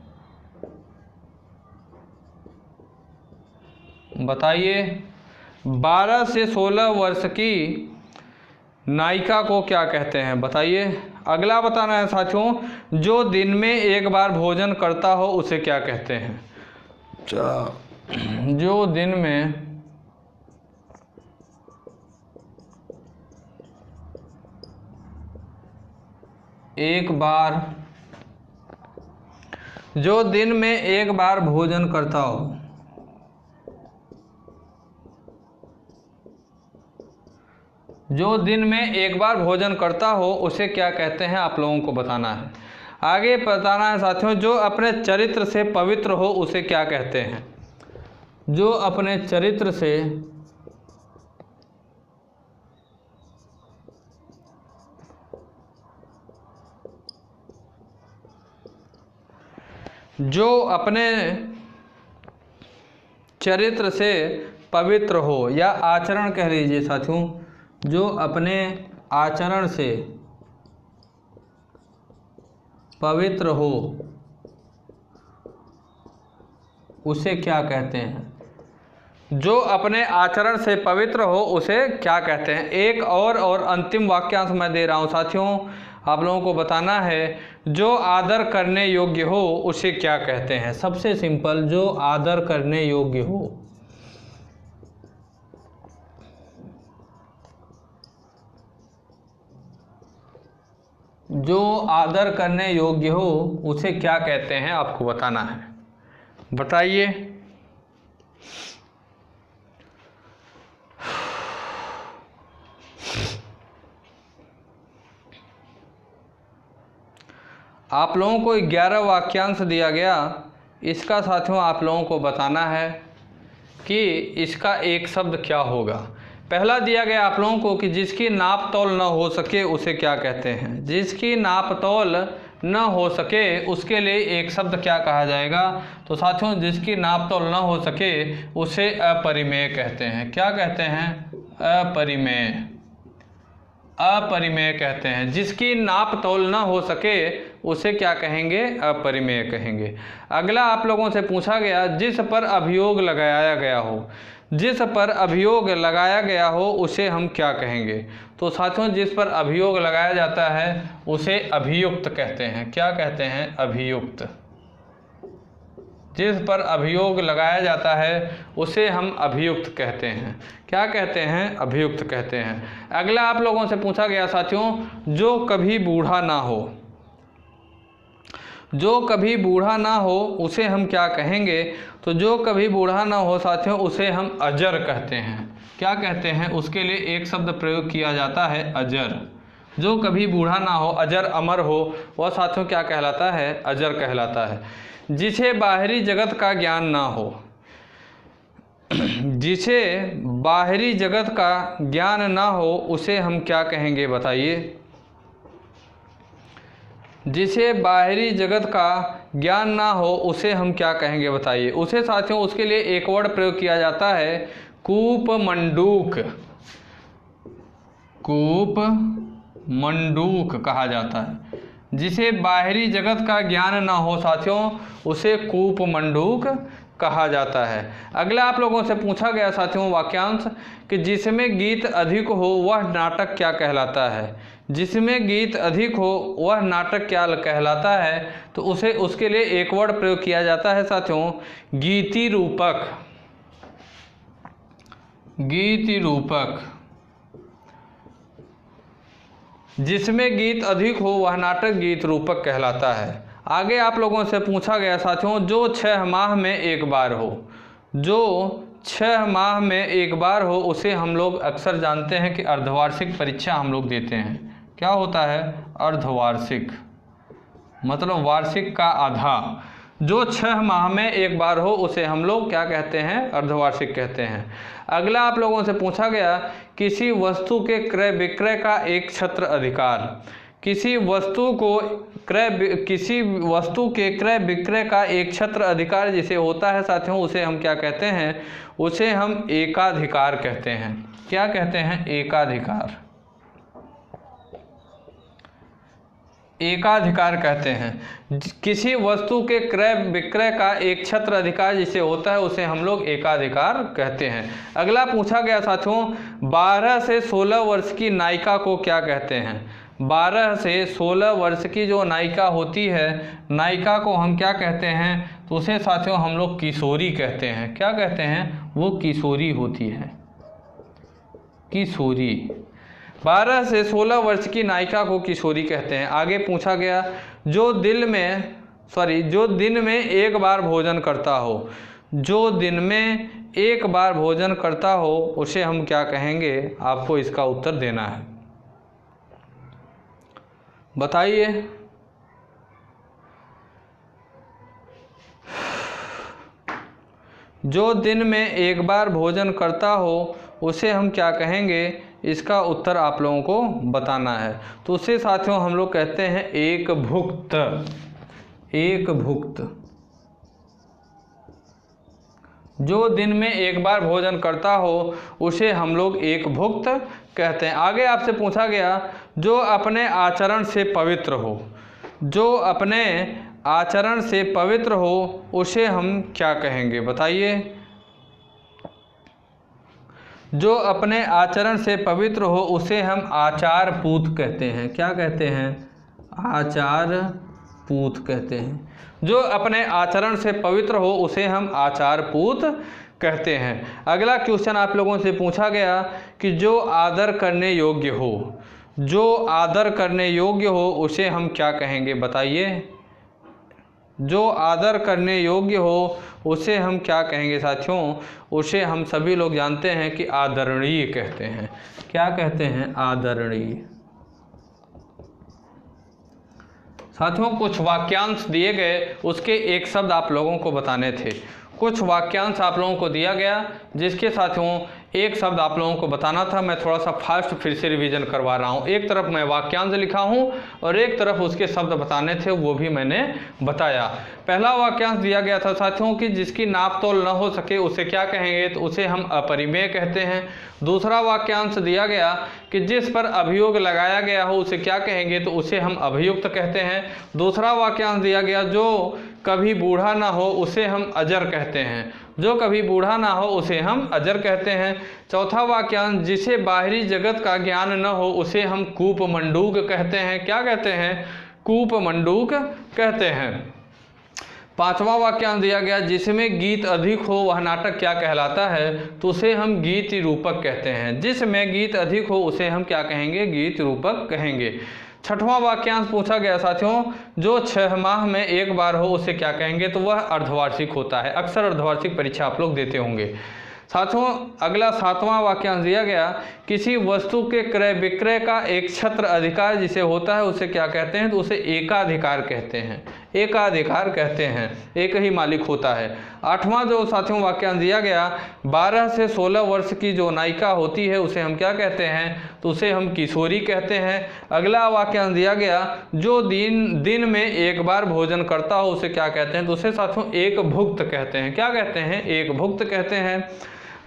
Speaker 1: बताइए। 12 से 16 वर्ष की नायिका को क्या कहते हैं बताइए। अगला बताना है साथियों, जो दिन में एक बार भोजन करता हो उसे क्या कहते हैं। जो दिन में एक बार भोजन करता हो, जो दिन में एक बार भोजन करता हो उसे क्या कहते हैं, आप लोगों को बताना है। आगे बताना है साथियों, जो अपने चरित्र से पवित्र हो उसे क्या कहते हैं। जो अपने चरित्र से पवित्र हो, या आचरण कह लीजिए साथियों, जो अपने आचरण से पवित्र हो उसे क्या कहते हैं। जो अपने आचरण से पवित्र हो उसे क्या कहते हैं। एक और अंतिम वाक्यांश मैं दे रहा हूं साथियों, आप लोगों को बताना है। जो आदर करने योग्य हो उसे क्या कहते हैं। सबसे सिंपल, जो आदर करने योग्य हो। जो आदर करने योग्य हो उसे क्या कहते हैं, आपको बताना है। बताइए। आप लोगों को 11 वाक्यांश दिया गया, इसका साथियों आप लोगों को बताना है कि इसका एक शब्द क्या होगा। पहला दिया गया आप लोगों को कि जिसकी नाप तौल न हो सके उसे क्या कहते हैं। जिसकी नाप तौल न हो सके उसके लिए एक शब्द क्या कहा जाएगा। तो साथियों, जिसकी नाप तौल न हो सके उसे अपरिमेय कहते हैं। क्या कहते हैं, अपरिमेय। अपरिमेय कहते हैं। जिसकी नाप तौल न हो सके उसे क्या कहेंगे, अपरिमेय कहेंगे। अगला आप लोगों से पूछा गया, जिस पर अभियोग लगाया गया हो। जिस पर अभियोग लगाया गया हो उसे हम क्या कहेंगे। तो साथियों, जिस पर अभियोग लगाया जाता है उसे अभियुक्त कहते हैं। क्या कहते हैं, अभियुक्त। जिस पर अभियोग लगाया जाता है उसे हम अभियुक्त कहते हैं। क्या कहते हैं, अभियुक्त कहते हैं। अगला आप लोगों से पूछा गया साथियों, जो कभी बूढ़ा ना हो। जो कभी बूढ़ा ना हो उसे हम क्या कहेंगे। तो जो कभी बूढ़ा ना हो साथियों उसे हम अजर कहते हैं। क्या कहते हैं, उसके लिए एक शब्द प्रयोग किया जाता है, अजर। जो कभी बूढ़ा ना हो, अजर अमर हो, वह साथियों क्या कहलाता है, अजर कहलाता है। जिसे बाहरी जगत का ज्ञान ना हो। जिसे बाहरी जगत का ज्ञान ना हो उसे हम क्या कहेंगे, बताइए। जिसे बाहरी जगत का ज्ञान ना हो उसे हम क्या कहेंगे, बताइए। उसे साथियों, उसके लिए एक वर्ड प्रयोग किया जाता है, कूपमंडूक। कूपमंडूक कहा जाता है। जिसे बाहरी जगत का ज्ञान ना हो साथियों उसे कूपमंडूक कहा जाता है। अगला आप लोगों से पूछा गया साथियों वाक्यांश कि जिसमें गीत अधिक हो वह नाटक क्या कहलाता है। जिसमें गीत अधिक हो वह नाटक क्या कहलाता है। तो उसे, उसके लिए एक वर्ड प्रयोग किया जाता है साथियों, गीति रूपक। गीति रूपक। जिसमें गीत अधिक हो वह नाटक गीत रूपक कहलाता है। आगे आप लोगों से पूछा गया साथियों, जो 6 माह में एक बार हो। जो 6 माह में एक बार हो उसे हम लोग अक्सर जानते हैं कि अर्धवार्षिक परीक्षा हम लोग देते हैं। क्या होता है, अर्धवार्षिक, मतलब वार्षिक का आधा। जो 6 माह में एक बार हो उसे हम लोग क्या कहते हैं, अर्धवार्षिक कहते हैं। अगला आप लोगों से पूछा गया, किसी वस्तु के क्रय विक्रय का एक छत्र अधिकार। किसी वस्तु के क्रय विक्रय का एक छत्र अधिकार जिसे होता है साथियों उसे हम क्या कहते हैं, उसे हम एकाधिकार कहते हैं। क्या कहते हैं, एकाधिकार। एकाधिकार कहते हैं। किसी वस्तु के क्रय विक्रय का एक छत्र अधिकार जिसे होता है उसे हम लोग एकाधिकार कहते हैं। अगला पूछा गया साथियों, 12 से 16 वर्ष की नायिका को क्या कहते हैं? 12 से 16 वर्ष की जो नायिका होती है, नायिका को हम क्या कहते हैं? तो उसे साथियों हम लोग किशोरी कहते हैं। क्या कहते हैं? वो किशोरी होती है, किशोरी। 12 से 16 वर्ष की नायिका को किशोरी कहते हैं। आगे पूछा गया, जो दिन में एक बार भोजन करता हो, जो दिन में एक बार भोजन करता हो उसे हम क्या कहेंगे? आपको इसका उत्तर देना है, बताइए। जो दिन में एक बार भोजन करता हो उसे हम क्या कहेंगे? इसका उत्तर आप लोगों को बताना है। तो उसे साथियों हम लोग कहते हैं एक भुक्त, एक भुक्त। जो दिन में एक बार भोजन करता हो उसे हम लोग एक भुक्त कहते हैं। आगे आपसे पूछा गया, जो अपने आचरण से पवित्र हो, जो अपने आचरण से पवित्र हो उसे हम क्या कहेंगे? बताइए। जो अपने आचरण से पवित्र हो उसे हम आचार पूत कहते हैं। क्या कहते हैं? आचार पूत कहते हैं। जो अपने आचरण से पवित्र हो उसे हम आचार पूत कहते हैं। अगला क्वेश्चन आप लोगों से पूछा गया कि जो आदर करने योग्य हो, जो आदर करने योग्य हो उसे हम क्या कहेंगे? बताइए। जो आदर करने योग्य हो उसे हम क्या कहेंगे साथियों? उसे हम सभी लोग जानते हैं कि आदरणीय कहते हैं। क्या कहते हैं? आदरणीय। साथियों कुछ वाक्यांश दिए गए, उसके एक शब्द आप लोगों को बताने थे। कुछ वाक्यांश आप लोगों को दिया गया जिसके साथियों एक शब्द आप लोगों को बताना था। मैं थोड़ा सा फास्ट फिर से रिवीजन करवा रहा हूँ। एक तरफ मैं वाक्यांश लिखा हूँ और एक तरफ उसके शब्द बताने थे, वो भी मैंने बताया। पहला वाक्यांश दिया गया था साथियों कि जिसकी नाप तोल न हो सके उसे क्या कहेंगे? तो उसे हम अपरिमेय कहते हैं। दूसरा वाक्यांश दिया गया कि जिस पर अभियोग लगाया गया हो उसे क्या कहेंगे? तो उसे हम अभियुक्त कहते हैं। दूसरा वाक्यांश दिया गया, जो कभी बूढ़ा ना हो उसे हम अजर कहते हैं। जो कभी बूढ़ा ना हो उसे हम अजर कहते हैं। चौथा वाक्यांश, जिसे बाहरी जगत का ज्ञान न हो उसे हम कूप मंडूक कहते हैं। क्या कहते हैं? कूप मंडूक कहते हैं। पांचवा वाक्यांश दिया गया, जिसमें गीत अधिक हो वह नाटक क्या कहलाता है? तो उसे हम गीत रूपक कहते हैं। जिसमें गीत अधिक हो उसे हम क्या कहेंगे? गीत रूपक कहेंगे। छठवां वाक्यांश पूछा गया साथियों, जो 6 माह में एक बार हो उसे क्या कहेंगे? तो वह अर्धवार्षिक होता है। अक्सर अर्धवार्षिक परीक्षा आप लोग देते होंगे। साथियों अगला 7वां वाक्यांश दिया गया, किसी वस्तु के क्रय विक्रय का एक छत्र अधिकार जिसे होता है उसे क्या कहते हैं? तो उसे एकाधिकार कहते हैं। एकाधिकार कहते हैं, एक ही मालिक होता है। 8वां जो साथियों वाक्यांश दिया गया, 12 से 16 वर्ष की जो नायिका होती है उसे हम क्या कहते हैं? तो उसे हम किशोरी कहते हैं। अगला वाक्यांश दिया गया, जो दिन में एक बार भोजन करता हो उसे क्या कहते हैं? तो उसे साथियों एक भुक्त कहते हैं। क्या कहते हैं? एक भुक्त कहते हैं।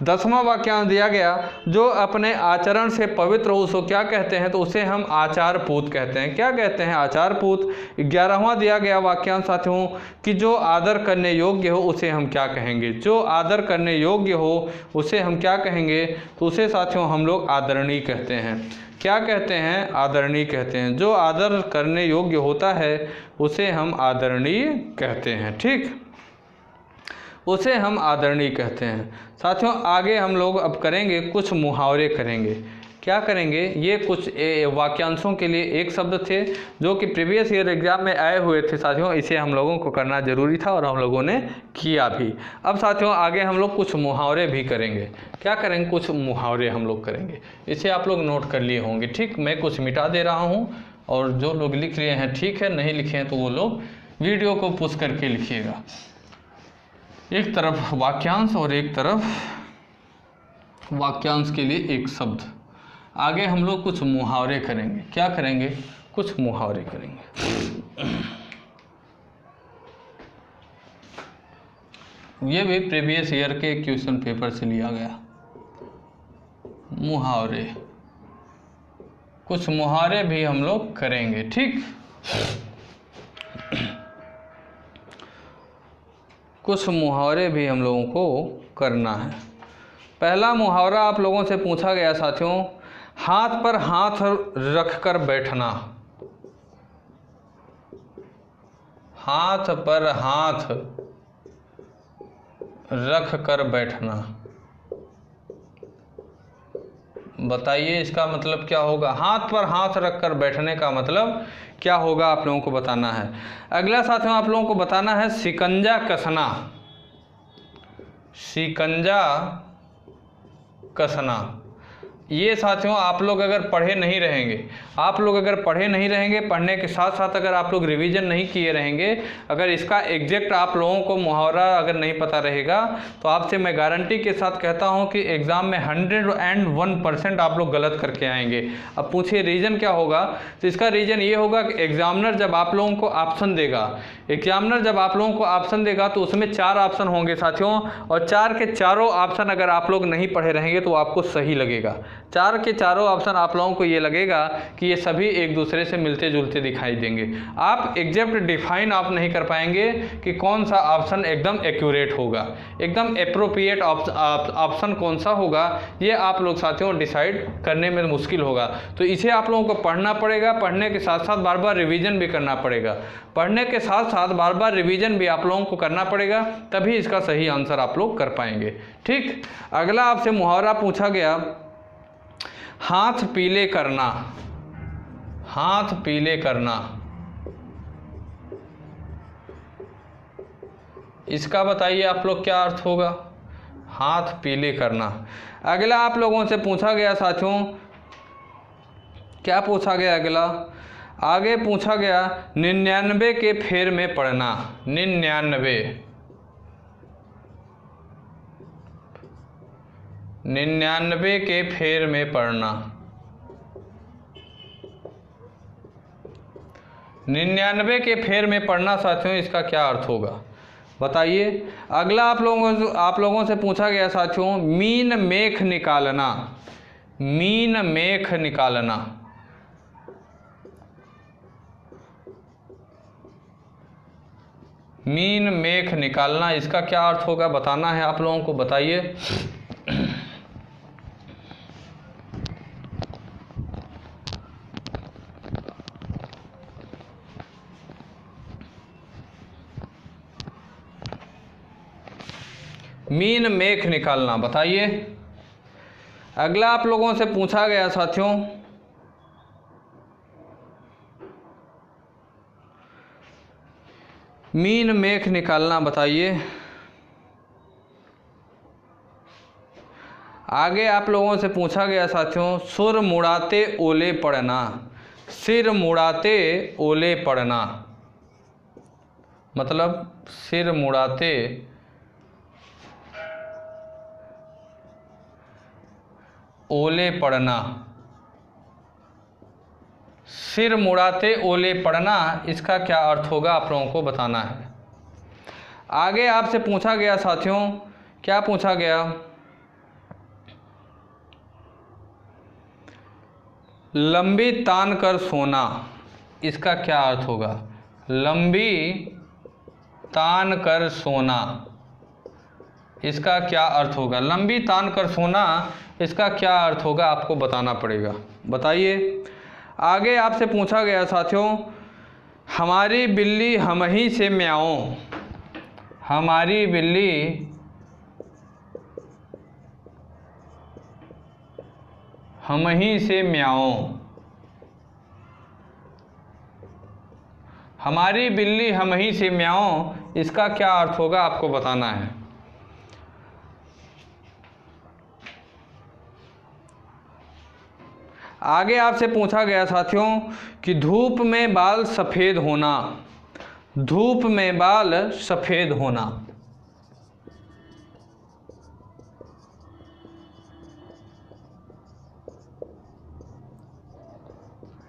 Speaker 1: 10वां वाक्यांश दिया गया, जो अपने आचरण से पवित्र हो उसको क्या कहते हैं? तो उसे हम आचार पूत कहते हैं। क्या कहते हैं? आचार पूत। 11वां दिया गया वाक्यांश साथियों कि जो आदर करने योग्य हो उसे हम क्या कहेंगे? जो आदर करने योग्य हो उसे हम क्या कहेंगे? तो उसे साथियों हम लोग आदरणीय कहते हैं। क्या कहते हैं? आदरणीय कहते हैं। जो आदर करने योग्य होता है उसे हम आदरणीय कहते हैं। ठीक, उसे हम आदरणीय कहते हैं। साथियों आगे हम लोग अब करेंगे कुछ मुहावरे करेंगे। क्या करेंगे? ये कुछ वाक्यांशों के लिए एक शब्द थे जो कि प्रीवियस ईयर एग्जाम में आए हुए थे साथियों। इसे हम लोगों को करना जरूरी था और हम लोगों ने किया भी। अब साथियों आगे हम लोग कुछ मुहावरे भी करेंगे। क्या करेंगे? कुछ मुहावरे हम लोग करेंगे। इसे आप लोग नोट कर लिए होंगे। ठीक, मैं कुछ मिटा दे रहा हूँ और जो लोग लिख लिए हैं ठीक है, नहीं लिखे हैं तो वो लोग वीडियो को पुश करके लिखिएगा। एक तरफ वाक्यांश और एक तरफ वाक्यांश के लिए एक शब्द। आगे हम लोग कुछ मुहावरे करेंगे। क्या करेंगे? कुछ मुहावरे करेंगे। ये भी प्रीवियस ईयर के क्वेश्चन पेपर से लिया गया। मुहावरे, कुछ मुहावरे भी हम लोग करेंगे। ठीक, कुछ मुहावरे भी हम लोगों को करना है। पहला मुहावरा आप लोगों से पूछा गया साथियों, हाथ पर हाथ रख कर बैठना। हाथ पर हाथ रख कर बैठना, बताइए इसका मतलब क्या होगा। हाथ पर हाथ रख कर बैठने का मतलब क्या होगा आप लोगों को बताना है। अगला साथियों आप लोगों को बताना है शिकंजा कसना। शिकंजा कसना, ये साथियों आप लोग अगर पढ़े नहीं रहेंगे, पढ़ने के साथ साथ अगर आप लोग रिवीजन नहीं किए रहेंगे, अगर इसका एग्जैक्ट आप लोगों को मुहावरा अगर नहीं पता रहेगा, तो आपसे मैं गारंटी के साथ कहता हूं कि एग्ज़ाम में 101% आप लोग गलत करके आएंगे। अब पूछिए रीज़न क्या होगा, तो इसका रीज़न ये होगा कि एग्जामिनर जब आप लोगों को ऑप्शन देगा, तो उसमें 4 ऑप्शन होंगे साथियों, और 4 के चारों ऑप्शन अगर आप लोग नहीं पढ़े रहेंगे तो आपको सही लगेगा। 4 के चारों ऑप्शन आप लोगों को ये लगेगा कि ये सभी एक दूसरे से मिलते जुलते दिखाई देंगे। आप एग्जैक्ट डिफाइन आप नहीं कर पाएंगे कि कौन सा ऑप्शन एकदम एक्यूरेट होगा, एकदम एप्रोप्रिएट ऑप्शन कौन सा होगा, ये आप लोग साथियों डिसाइड करने में मुश्किल होगा। तो इसे आप लोगों को पढ़ना पड़ेगा, पढ़ने के साथ साथ बार बार रिवीजन भी करना पड़ेगा, आप लोगों को करना पड़ेगा, तभी इसका सही आंसर आप लोग कर पाएंगे। ठीक, अगला आपसे मुहावरा पूछा गया, हाथ पीले करना। हाथ पीले करना, इसका बताइए आप लोग क्या अर्थ होगा। हाथ पीले करना। अगला आप लोगों से पूछा गया साथियों, क्या पूछा गया अगला, आगे पूछा गया 99 के फेर में पड़ना। 99 के फेर में पड़ना। 99 के फेर में पड़ना साथियों, इसका क्या अर्थ होगा बताइए। अगला आप लोगों से पूछा गया साथियों, मीन मेख निकालना। मीन मेख निकालना, मीन मेख निकालना, इसका क्या अर्थ होगा बताना है आप लोगों को, बताइए। मीन मेख निकालना, बताइए। अगला आप लोगों से पूछा गया साथियों, मीन मेख निकालना, बताइए। आगे आप लोगों से पूछा गया साथियों, सुर मुड़ाते ओले पड़ना। सिर मुड़ाते ओले पड़ना, मतलब सिर मुड़ाते ओले पड़ना। सिर मुड़ाते ओले पड़ना, इसका क्या अर्थ होगा आप लोगों को बताना है। आगे आपसे पूछा गया साथियों, क्या पूछा गया, लंबी तान कर सोना, इसका क्या अर्थ होगा। लंबी तान कर सोना, इसका क्या अर्थ होगा। लंबी तान कर सोना, इसका क्या अर्थ होगा आपको बताना पड़ेगा, बताइए। आगे आपसे पूछा गया साथियों, हमारी बिल्ली हम ही से म्याऊं। हमारी बिल्ली हम ही से म्याऊं। हमारी बिल्ली हम ही से म्याऊं, इसका क्या अर्थ होगा आपको बताना है। आगे आपसे पूछा गया साथियों कि धूप में बाल सफ़ेद होना। धूप में बाल सफ़ेद होना,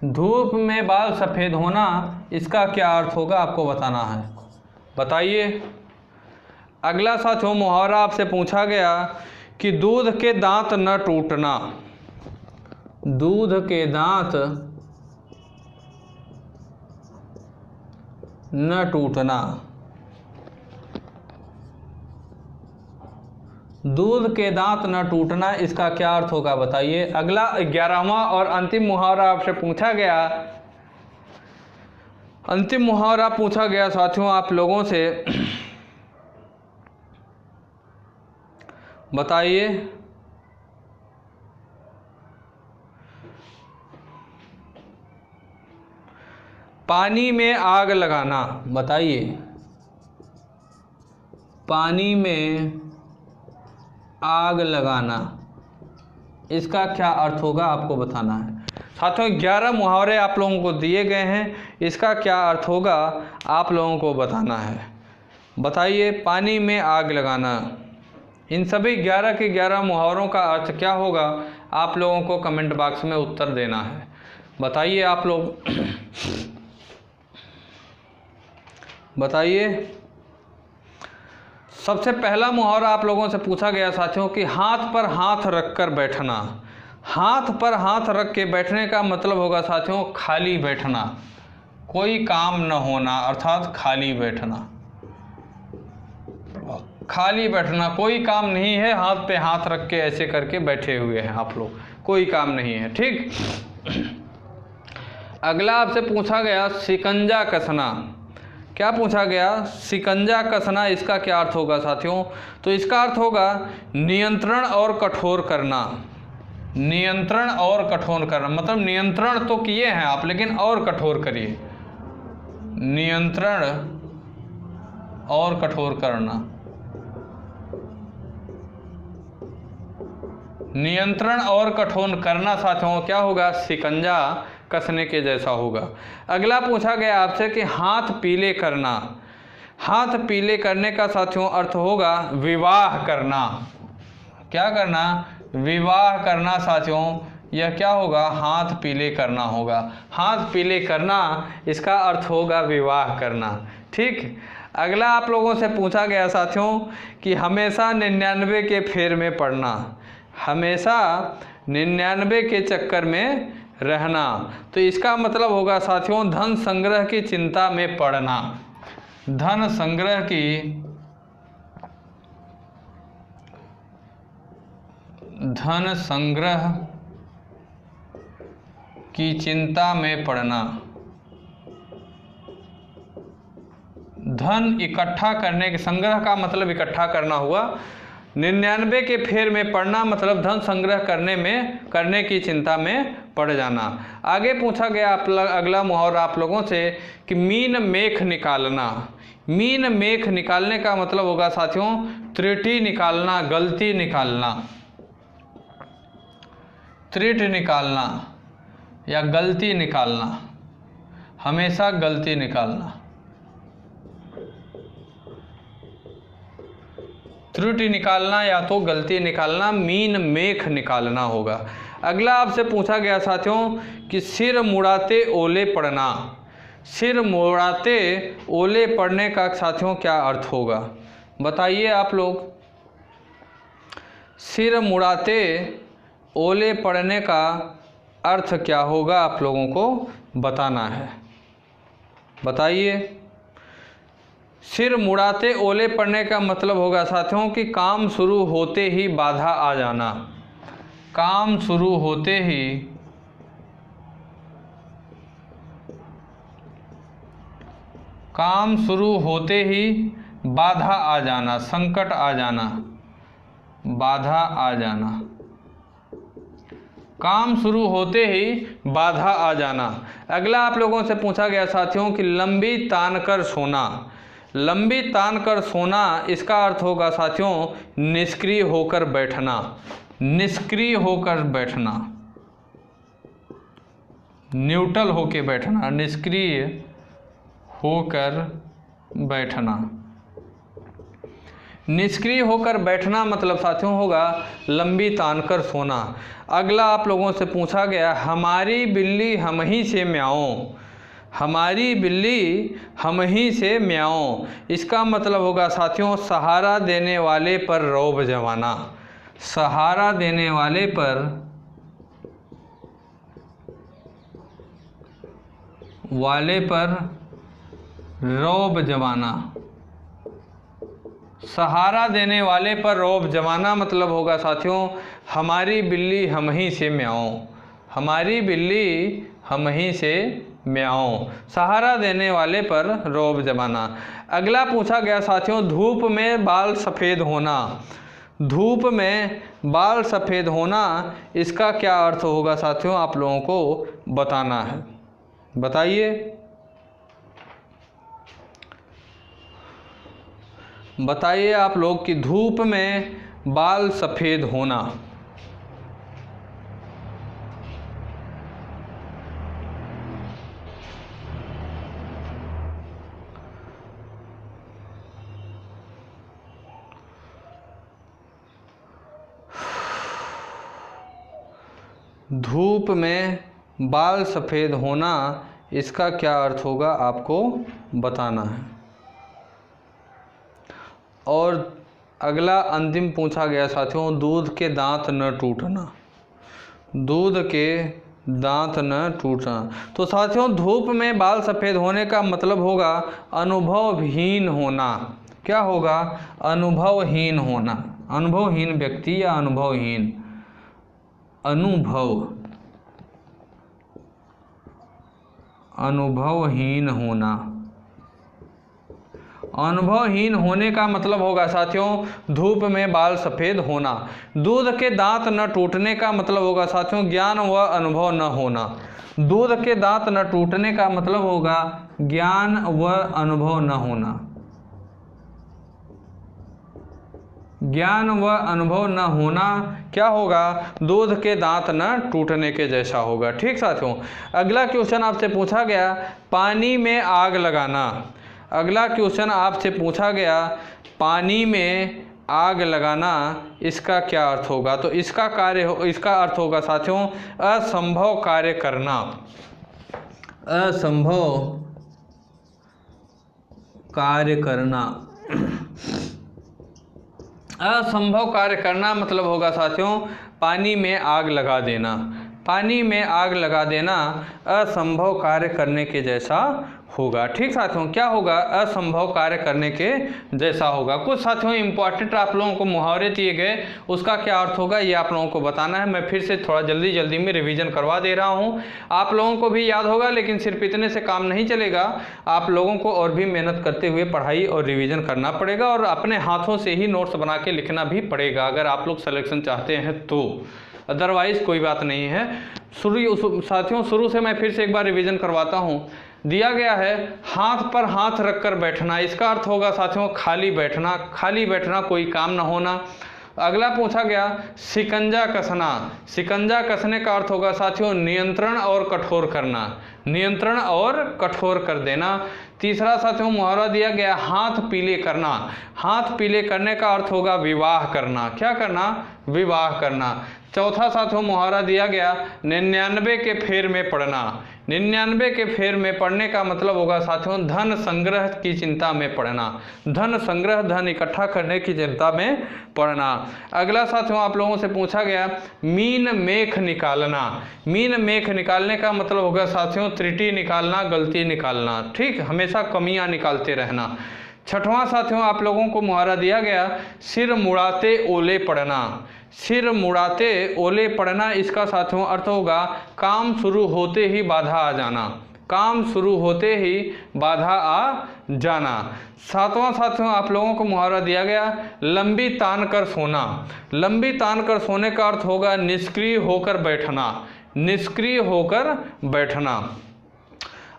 Speaker 1: धूप में बाल सफ़ेद होना, इसका क्या अर्थ होगा आपको बताना है, बताइए। अगला साथियों मुहावरा आपसे पूछा गया कि दूध के दांत न टूटना। दूध के दांत न टूटना। दूध के दांत न टूटना, इसका क्या अर्थ होगा बताइए। अगला 11वां और अंतिम मुहावरा आपसे पूछा गया। अंतिम मुहावरा पूछा गया साथियों आप लोगों से, बताइए। पानी में आग लगाना, बताइए। पानी में आग लगाना, इसका क्या अर्थ होगा आपको बताना है। साथियों 11 मुहावरे आप लोगों को दिए गए हैं, इसका क्या अर्थ होगा आप लोगों को बताना है। बताइए, पानी में आग लगाना, इन सभी 11 के 11 मुहावरों का अर्थ क्या होगा आप लोगों को कमेंट बॉक्स में उत्तर देना है। बताइए आप लोग, बताइए। सबसे पहला मुहावरा आप लोगों से पूछा गया साथियों कि हाथ पर हाथ रख कर बैठना। हाथ पर हाथ रख के बैठने का मतलब होगा साथियों खाली बैठना, कोई काम न होना, अर्थात खाली बैठना। खाली बैठना, कोई काम नहीं है, हाथ पे हाथ रख के ऐसे करके बैठे हुए हैं आप लोग, कोई काम नहीं है। ठीक। अगला आपसे पूछा गया शिकंजा कसना। क्या पूछा गया? शिकंजा कसना, इसका क्या अर्थ होगा साथियों? तो इसका अर्थ होगा नियंत्रण और कठोर करना। नियंत्रण और कठोर करना मतलब नियंत्रण तो किए हैं आप, लेकिन और कठोर करिए। नियंत्रण और कठोर करना, नियंत्रण और कठोर करना साथियों क्या होगा? शिकंजा कसने के जैसा होगा। अगला पूछा गया आपसे कि हाथ पीले करना। हाथ पीले करने का साथियों अर्थ होगा विवाह करना। क्या करना? विवाह करना साथियों, यह क्या होगा? हाथ पीले करना होगा। हाथ पीले करना, इसका अर्थ होगा विवाह करना। ठीक। अगला आप लोगों से पूछा गया साथियों कि हमेशा 99 के फेर में पड़ना। हमेशा 99 के चक्कर में रहना, तो इसका मतलब होगा साथियों धन संग्रह की चिंता में पड़ना। धन संग्रह की चिंता में पड़ना। धन इकट्ठा करने के, संग्रह का मतलब इकट्ठा करना हुआ। 99 के फेर में पड़ना मतलब धन संग्रह करने की चिंता में पड़ जाना। आगे पूछा गया अगला मुहावरा आप लोगों से कि मीन मेख निकालना। मीन मेख निकालने का मतलब होगा साथियों त्रुटि निकालना, गलती निकालना। त्रुटि निकालना या गलती निकालना, हमेशा गलती निकालना। त्रुटि निकालना या तो गलती निकालना, मीन मेख निकालना होगा। अगला आपसे पूछा गया साथियों कि सिर मुड़ाते ओले पड़ना। सिर मुड़ाते ओले पड़ने का साथियों क्या अर्थ होगा? बताइए आप लोग। सिर मुड़ाते ओले पड़ने का अर्थ क्या होगा आप लोगों को बताना है। बताइए। सिर मुड़ाते ओले पड़ने का मतलब होगा साथियों कि काम शुरू होते ही बाधा आ जाना। काम शुरू होते ही बाधा आ जाना, संकट आ जाना, बाधा आ जाना। काम शुरू होते ही बाधा आ जाना। अगला आप लोगों से पूछा गया साथियों कि लंबी तान कर सोना। लंबी तान कर सोना, इसका अर्थ होगा साथियों निष्क्रिय होकर बैठना। निष्क्रिय होकर बैठना, न्यूट्रल होकर बैठना, निष्क्रिय होकर बैठना। निष्क्रिय होकर बैठना मतलब साथियों होगा लंबी तान कर सोना। अगला आप लोगों से पूछा गया हमारी बिल्ली हम ही से म्याऊं। हमारी बिल्ली हम ही से म्याऊं, इसका मतलब होगा साथियों सहारा देने वाले पर रौब जमाना। सहारा देने वाले पर रौब जमाना, सहारा देने वाले पर रौब जमाना मतलब होगा साथियों हमारी बिल्ली हम ही से म्याऊं, हमारी बिल्ली हम ही से म्याऊं, सहारा देने वाले पर रौब जमाना। अगला पूछा गया साथियों धूप में बाल सफ़ेद होना, धूप में बाल सफ़ेद होना इसका क्या अर्थ होगा साथियों आप लोगों को बताना है, बताइए। बताइए आप लोग कि धूप में बाल सफ़ेद होना, धूप में बाल सफ़ेद होना इसका क्या अर्थ होगा आपको बताना है। और अगला अंतिम पूछा गया साथियों दूध के दांत न टूटना, दूध के दांत न टूटना। तो साथियों धूप में बाल सफ़ेद होने का मतलब होगा अनुभवहीन होना, क्या होगा अनुभवहीन होना, अनुभवहीन व्यक्ति या अनुभवहीन, अनुभवहीन होना। अनुभवहीन होने का मतलब होगा साथियों धूप में बाल सफ़ेद होना। दूध के दांत न टूटने का मतलब होगा साथियों ज्ञान व अनुभव न होना, दूध के दांत न टूटने का मतलब होगा ज्ञान व अनुभव न होना, ज्ञान व अनुभव न होना क्या होगा दूध के दांत न टूटने के जैसा होगा। ठीक साथियों, अगला क्वेश्चन आपसे पूछा गया पानी में आग लगाना, अगला क्वेश्चन आपसे पूछा गया पानी में आग लगाना इसका क्या अर्थ होगा। तो इसका अर्थ होगा साथियों असंभव कार्य करना, असंभव कार्य करना। असंभव कार्य करना मतलब होगा साथियों पानी में आग लगा देना, पानी में आग लगा देना असंभव कार्य करने के जैसा होगा। ठीक साथियों, क्या होगा असंभव कार्य करने के जैसा होगा। कुछ साथियों इंपॉर्टेंट आप लोगों को मुहावरे दिए गए, उसका क्या अर्थ होगा ये आप लोगों को बताना है। मैं फिर से थोड़ा जल्दी में रिवीजन करवा दे रहा हूँ, आप लोगों को भी याद होगा, लेकिन सिर्फ इतने से काम नहीं चलेगा, आप लोगों को और भी मेहनत करते हुए पढ़ाई और रिविज़न करना पड़ेगा और अपने हाथों से ही नोट्स बना के लिखना भी पड़ेगा अगर आप लोग सिलेक्शन चाहते हैं तो, अदरवाइज़ कोई बात नहीं है। साथियों शुरू से मैं फिर से एक बार रिवीजन करवाता हूँ। दिया गया है हाथ पर हाथ रखकर बैठना, इसका अर्थ होगा साथियों खाली बैठना, खाली बैठना कोई काम ना होना। अगला पूछा गया शिकंजा कसना, शिकंजा कसने का अर्थ होगा साथियों नियंत्रण और कठोर करना, नियंत्रण और कठोर कर देना। तीसरा साथियों मुहावरा दिया गया हाथ पीले करना, हाथ पीले करने का अर्थ होगा विवाह करना, क्या करना विवाह करना। चौथा साथियों मुहावरा दिया गया 99 के फेर में पड़ना, 99 के फेर में पड़ने का मतलब होगा साथियों धन संग्रह की चिंता में पड़ना, धन संग्रह धन इकट्ठा करने की चिंता में पड़ना। अगला साथियों आप लोगों से पूछा गया मीन मेख निकालना, मीन मेख निकालने का मतलब होगा साथियों त्रुटि निकालना, गलती निकालना, ठीक हमेशा कमियां निकालते रहना। छठवां साथियों आप लोगों को मुहावरा दिया गया सिर मुड़ाते ओले पड़ना, सिर मुड़ाते ओले पड़ना इसका साथियों अर्थ होगा काम शुरू होते ही बाधा आ जाना, काम शुरू होते ही बाधा आ जाना। सातवां साथियों आप लोगों को मुहावरा दिया गया लंबी तान कर सोना, लंबी तान कर सोने का अर्थ होगा निष्क्रिय होकर बैठना, निष्क्रिय होकर बैठना।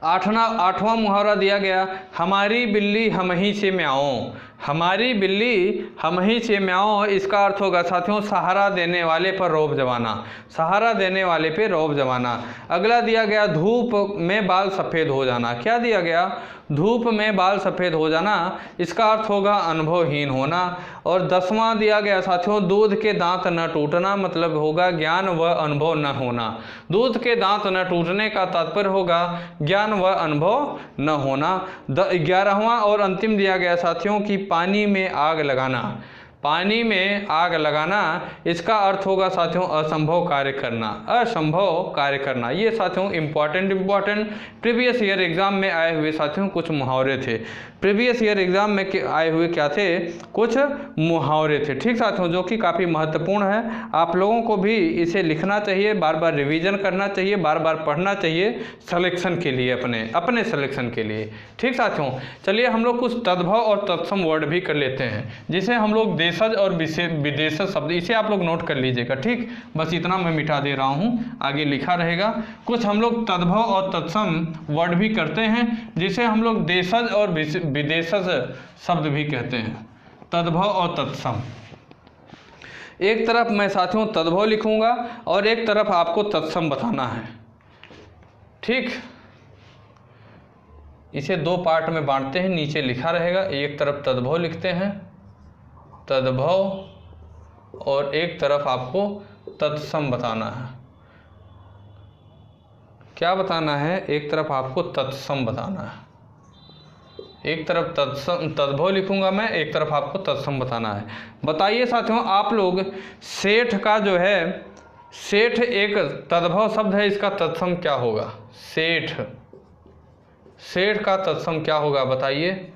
Speaker 1: आठवां मुहावरा दिया गया हमारी बिल्ली हम ही से म्याऊं, हमारी बिल्ली हम ही से म्याऊं इसका अर्थ होगा साथियों सहारा देने वाले पर रौब जमाना, सहारा देने वाले पे रौब जमाना। अगला दिया गया धूप में बाल सफ़ेद हो जाना, क्या दिया गया धूप में बाल सफ़ेद हो जाना इसका अर्थ होगा अनुभवहीन होना। और 10वां दिया गया साथियों दूध के दांत न टूटना मतलब होगा ज्ञान व अनुभव न होना, दूध के दांत न टूटने का तात्पर्य होगा ज्ञान व अनुभव न होना। 11वां और अंतिम दिया गया साथियों कि पानी में आग लगाना, पानी में आग लगाना, इसका अर्थ होगा साथियों असंभव कार्य करना, असंभव कार्य करना। ये साथियों इम्पॉर्टेंट प्रीवियस ईयर एग्जाम में आए हुए साथियों कुछ मुहावरे थे। प्रीवियस ईयर एग्जाम में आए हुए क्या थे, कुछ मुहावरे थे। ठीक साथियों, जो कि काफ़ी महत्वपूर्ण है। आप लोगों को भी इसे लिखना चाहिए, बार बार रिवीजन करना चाहिए, बार बार पढ़ना चाहिए सिलेक्शन के लिए, अपने सिलेक्शन के लिए। ठीक साथियों, चलिए हम लोग कुछ तद्भव और तत्सम वर्ड भी कर लेते हैं, जिसे हम लोग देशज और विदेशज शब्द, इसे आप लोग नोट कर लीजिएगा। ठीक, बस इतना मैं मिटा दे रहा हूँ, आगे लिखा रहेगा। कुछ हम लोग तद्भव और तत्सम वर्ड भी करते हैं, जिसे हम लोग देशज और विदेशज शब्द भी कहते हैं, तद्भव और तत्सम। एक तरफ मैं साथियों तद्भव लिखूंगा और एक तरफ आपको तत्सम बताना है। ठीक, इसे दो पार्ट में बांटते हैं, नीचे लिखा रहेगा। एक तरफ तद्भव लिखते हैं, तद्भव, और एक तरफ आपको तत्सम बताना है। क्या बताना है, एक तरफ आपको तत्सम बताना है। एक तरफ तद्भव लिखूंगा मैं, एक तरफ आपको तत्सम बताना है। बताइए साथियों, आप लोग सेठ का जो है, सेठ एक तद्भव शब्द है, इसका तत्सम क्या होगा? सेठ, सेठ का तत्सम क्या होगा बताइए।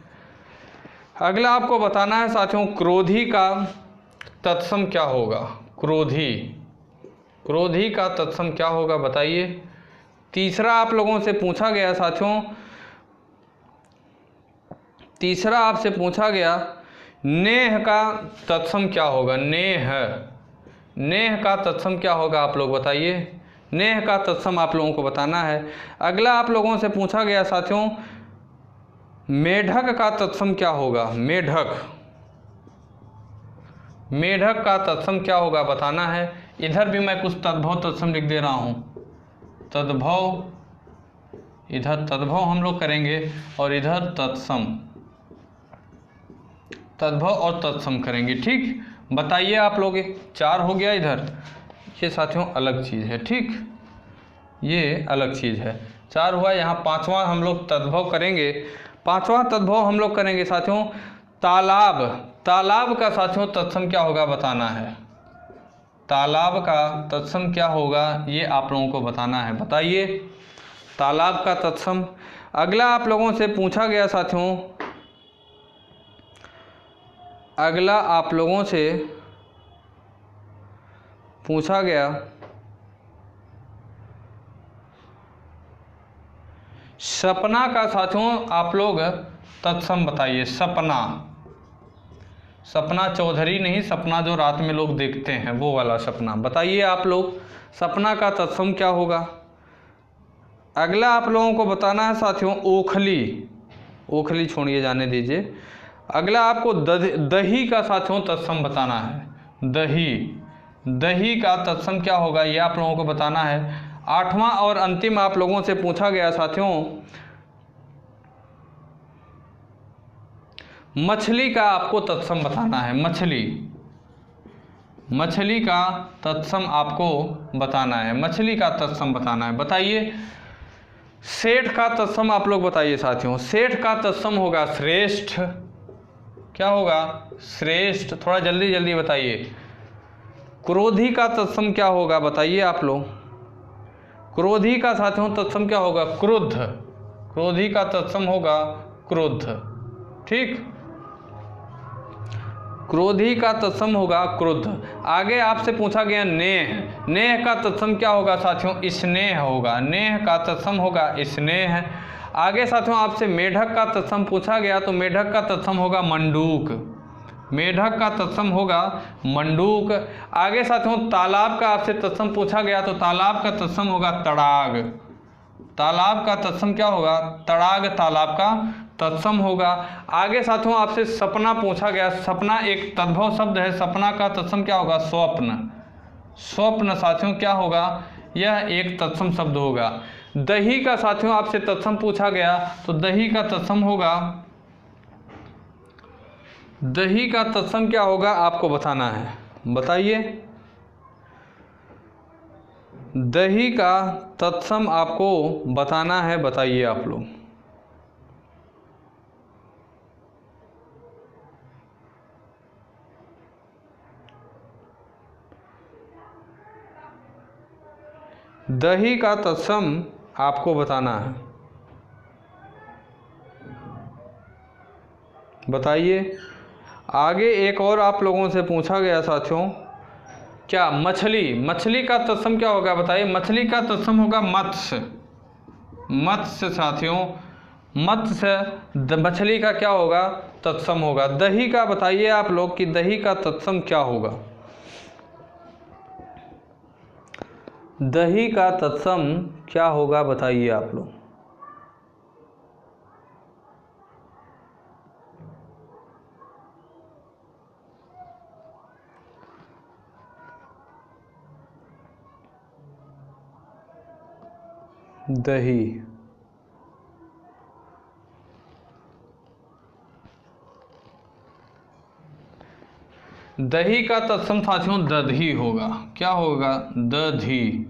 Speaker 1: अगला आपको बताना है साथियों, क्रोधी का तत्सम क्या होगा? क्रोधी, क्रोधी का तत्सम क्या होगा बताइए। तीसरा आप लोगों से पूछा गया साथियों, तीसरा आपसे पूछा गया, नेह का तत्सम क्या होगा? नेह, नेह का तत्सम क्या होगा आप लोग बताइए। नेह का तत्सम आप लोगों को बताना है। अगला आप लोगों से पूछा गया साथियों, मेढक का तत्सम क्या होगा? मेढक, मेढक का तत्सम क्या होगा बताना है। इधर भी मैं कुछ तद्भव तत्सम लिख दे रहा हूँ। तद्भव, इधर तद्भव हम लोग करेंगे और इधर तत्सम, तद्भव और तत्सम करेंगे। ठीक, बताइए आप लोग, चार हो गया इधर। ये साथियों अलग चीज़ है। ठीक, ये अलग चीज़ है, चार हुआ। यहाँ पांचवा हम लोग तद्भव करेंगे। पांचवा तद्भव हम लोग करेंगे साथियों, तालाब। तालाब का साथियों तत्सम क्या होगा बताना है। तालाब का तत्सम क्या होगा ये आप लोगों को बताना है। बताइए तालाब का तत्सम। अगला आप लोगों से पूछा गया साथियों, अगला आप लोगों से पूछा गया, सपना का साथियों आप लोग तत्सम बताइए। सपना, सपना चौधरी नहीं, सपना जो रात में लोग देखते हैं वो वाला सपना। बताइए आप लोग सपना का तत्सम क्या होगा। अगला आप लोगों को बताना है साथियों, ओखली। ओखली छोड़िए, जाने दीजिए। अगला आपको दही का साथियों तत्सम बताना है। दही, दही का तत्सम क्या होगा ये आप लोगों को बताना है। आठवां और अंतिम आप लोगों से पूछा गया साथियों, मछली का आपको तत्सम बताना है। मछली, मछली का तत्सम आपको बताना है। मछली का तत्सम बताना है। बताइए सेठ का तत्सम आप लोग बताइए साथियों। सेठ का तत्सम होगा श्रेष्ठ। क्या होगा? श्रेष्ठ। थोड़ा जल्दी जल्दी बताइए। क्रोधी का तत्सम क्या होगा बताइए आप लोग। क्रोधी का साथियों तत्सम क्या होगा? क्रुद्ध। क्रोधी का तत्सम होगा क्रुद्ध। ठीक, क्रोधी का तत्सम होगा क्रुद्ध। आगे आपसे पूछा गया नेह। नेह का तत्सम क्या होगा साथियों? स्नेह होगा। नेह का तत्सम होगा स्नेह। आगे साथियों आपसे मेढक का तत्सम पूछा गया, तो मेढक का तत्सम होगा मंडूक। मेढक का तत्सम होगा मंडूक। आगे साथियों तालाब का आपसे तत्सम पूछा गया, तो तालाब का तत्सम होगा तड़ाग। तालाब का तत्सम क्या होगा? तड़ाग तालाब का तत्सम होगा। आगे साथियों आपसे सपना पूछा गया। सपना एक तद्भव शब्द है। सपना का तत्सम क्या होगा? स्वप्न। स्वप्न साथियों क्या होगा? यह एक तत्सम शब्द होगा। दही का साथियों आपसे तत्सम पूछा गया, तो दही का तत्सम होगा, दही का तत्सम क्या होगा आपको बताना है। बताइए दही का तत्सम आपको बताना है। बताइए आप लोग। दही का तत्सम आपको बताना है। बताइए। आगे एक और आप लोगों से पूछा गया साथियों, क्या मछली का तत्सम क्या होगा? बताइए। मछली का तत्सम होगा मत्स्य। मत्स्य साथियों, मत्स्य मछली का क्या होगा? तत्सम होगा। दही का बताइए आप लोग कि दही का तत्सम क्या होगा? दही का तत्सम क्या होगा बताइए आप लोग। दही, दही का तत्सम साथियों दधी होगा। क्या होगा? दधी।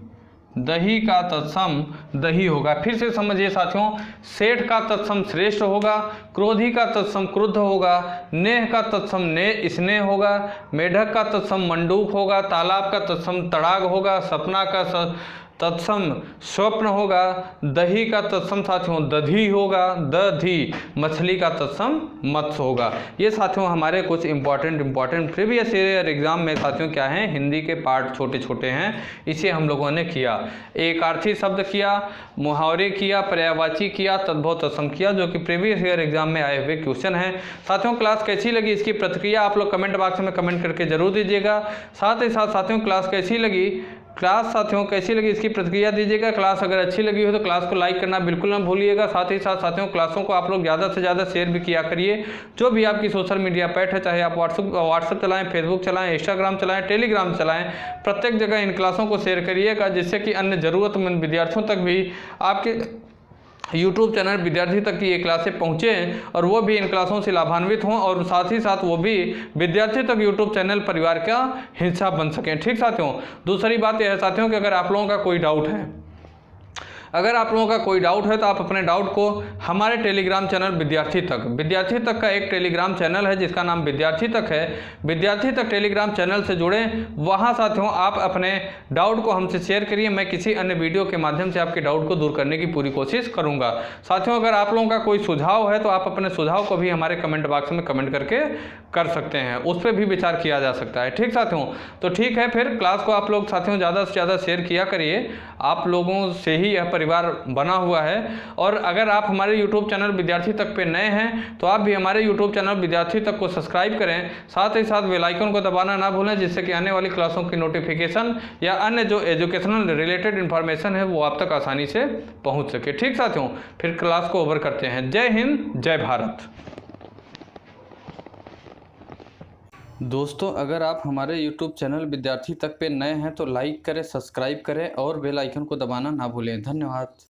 Speaker 1: दही का तत्सम दही होगा। फिर से समझिए साथियों, सेठ का तत्सम श्रेष्ठ होगा, क्रोधी का तत्सम क्रुद्ध होगा, नेह का तत्सम ने स्नेह होगा, मेढक का तत्सम मंडूक होगा, तालाब का तत्सम तड़ाग होगा, सपना का तत्सम स्वप्न होगा, दही का तत्सम साथियों दधी होगा, दधी। मछली का तत्सम मत्स्य होगा। ये साथियों हमारे कुछ इंपॉर्टेंट प्रीवियस ईयर एग्जाम में साथियों क्या हैं, हिंदी के पार्ट छोटे छोटे हैं, इसे हम लोगों ने किया। एकार्थी शब्द किया, मुहावरे किया, पर्यायवाची किया, तद्भव तत्सम किया, जो कि प्रीवियस ईयर एग्जाम में आए हुए क्वेश्चन हैं। साथियों क्लास कैसी लगी, इसकी प्रतिक्रिया आप लोग कमेंट बॉक्स में कमेंट करके जरूर दीजिएगा। साथ ही साथ साथियों क्लास कैसी लगी, इसकी प्रतिक्रिया दीजिएगा। क्लास अगर अच्छी लगी हो तो क्लास को लाइक करना बिल्कुल ना भूलिएगा। साथ ही साथ साथियों क्लासों को आप लोग ज़्यादा से ज़्यादा शेयर भी किया करिए। जो भी आपकी सोशल मीडिया पैट है, चाहे आप व्हाट्सअप चलाएं, फेसबुक चलाएं, इंस्टाग्राम चलाएं, टेलीग्राम चलाएं, प्रत्येक जगह इन क्लासों को शेयर करिएगा, जिससे कि अन्य ज़रूरतमंद विद्यार्थियों तक भी आपके यूट्यूब चैनल विद्यार्थी तक की ये क्लासें पहुँचें और वो भी इन क्लासों से लाभान्वित हों, और साथ ही साथ वो भी विद्यार्थी तक यूट्यूब चैनल परिवार का हिस्सा बन सकें। ठीक साथियों। दूसरी बात यह है साथियों कि अगर आप लोगों का कोई डाउट है, तो आप अपने डाउट को हमारे टेलीग्राम चैनल विद्यार्थी तक का एक टेलीग्राम चैनल है जिसका नाम विद्यार्थी तक है। विद्यार्थी तक टेलीग्राम चैनल से जुड़ें। वहां साथियों आप अपने डाउट को हमसे शेयर करिए। मैं किसी अन्य वीडियो के माध्यम से आपके डाउट को दूर करने की पूरी कोशिश करूंगा। साथियों अगर आप लोगों का कोई सुझाव है तो आप अपने सुझाव को भी हमारे कमेंट बॉक्स में कमेंट करके कर सकते हैं, उस पर भी विचार किया जा सकता है। ठीक साथियों। तो ठीक है, फिर क्लास को आप लोग साथियों ज़्यादा से ज़्यादा शेयर किया करिए। आप लोगों से ही यह परिवार बना हुआ है। और अगर आप हमारे यूट्यूब चैनल विद्यार्थी तक पे नए हैं तो आप भी हमारे यूट्यूब चैनल विद्यार्थी तक को सब्सक्राइब करें। साथ ही साथ बेल आइकन को दबाना ना भूलें, जिससे कि आने वाली क्लासों की नोटिफिकेशन या अन्य जो एजुकेशनल रिलेटेड इन्फॉर्मेशन है वो आप तक आसानी से पहुँच सके। ठीक साथियों, फिर क्लास को ओवर करते हैं। जय हिंद, जय भारत। दोस्तों अगर आप हमारे YouTube चैनल विद्यार्थी तक पे नए हैं तो लाइक करें, सब्सक्राइब करें और बेल आइकन को दबाना ना भूलें। धन्यवाद।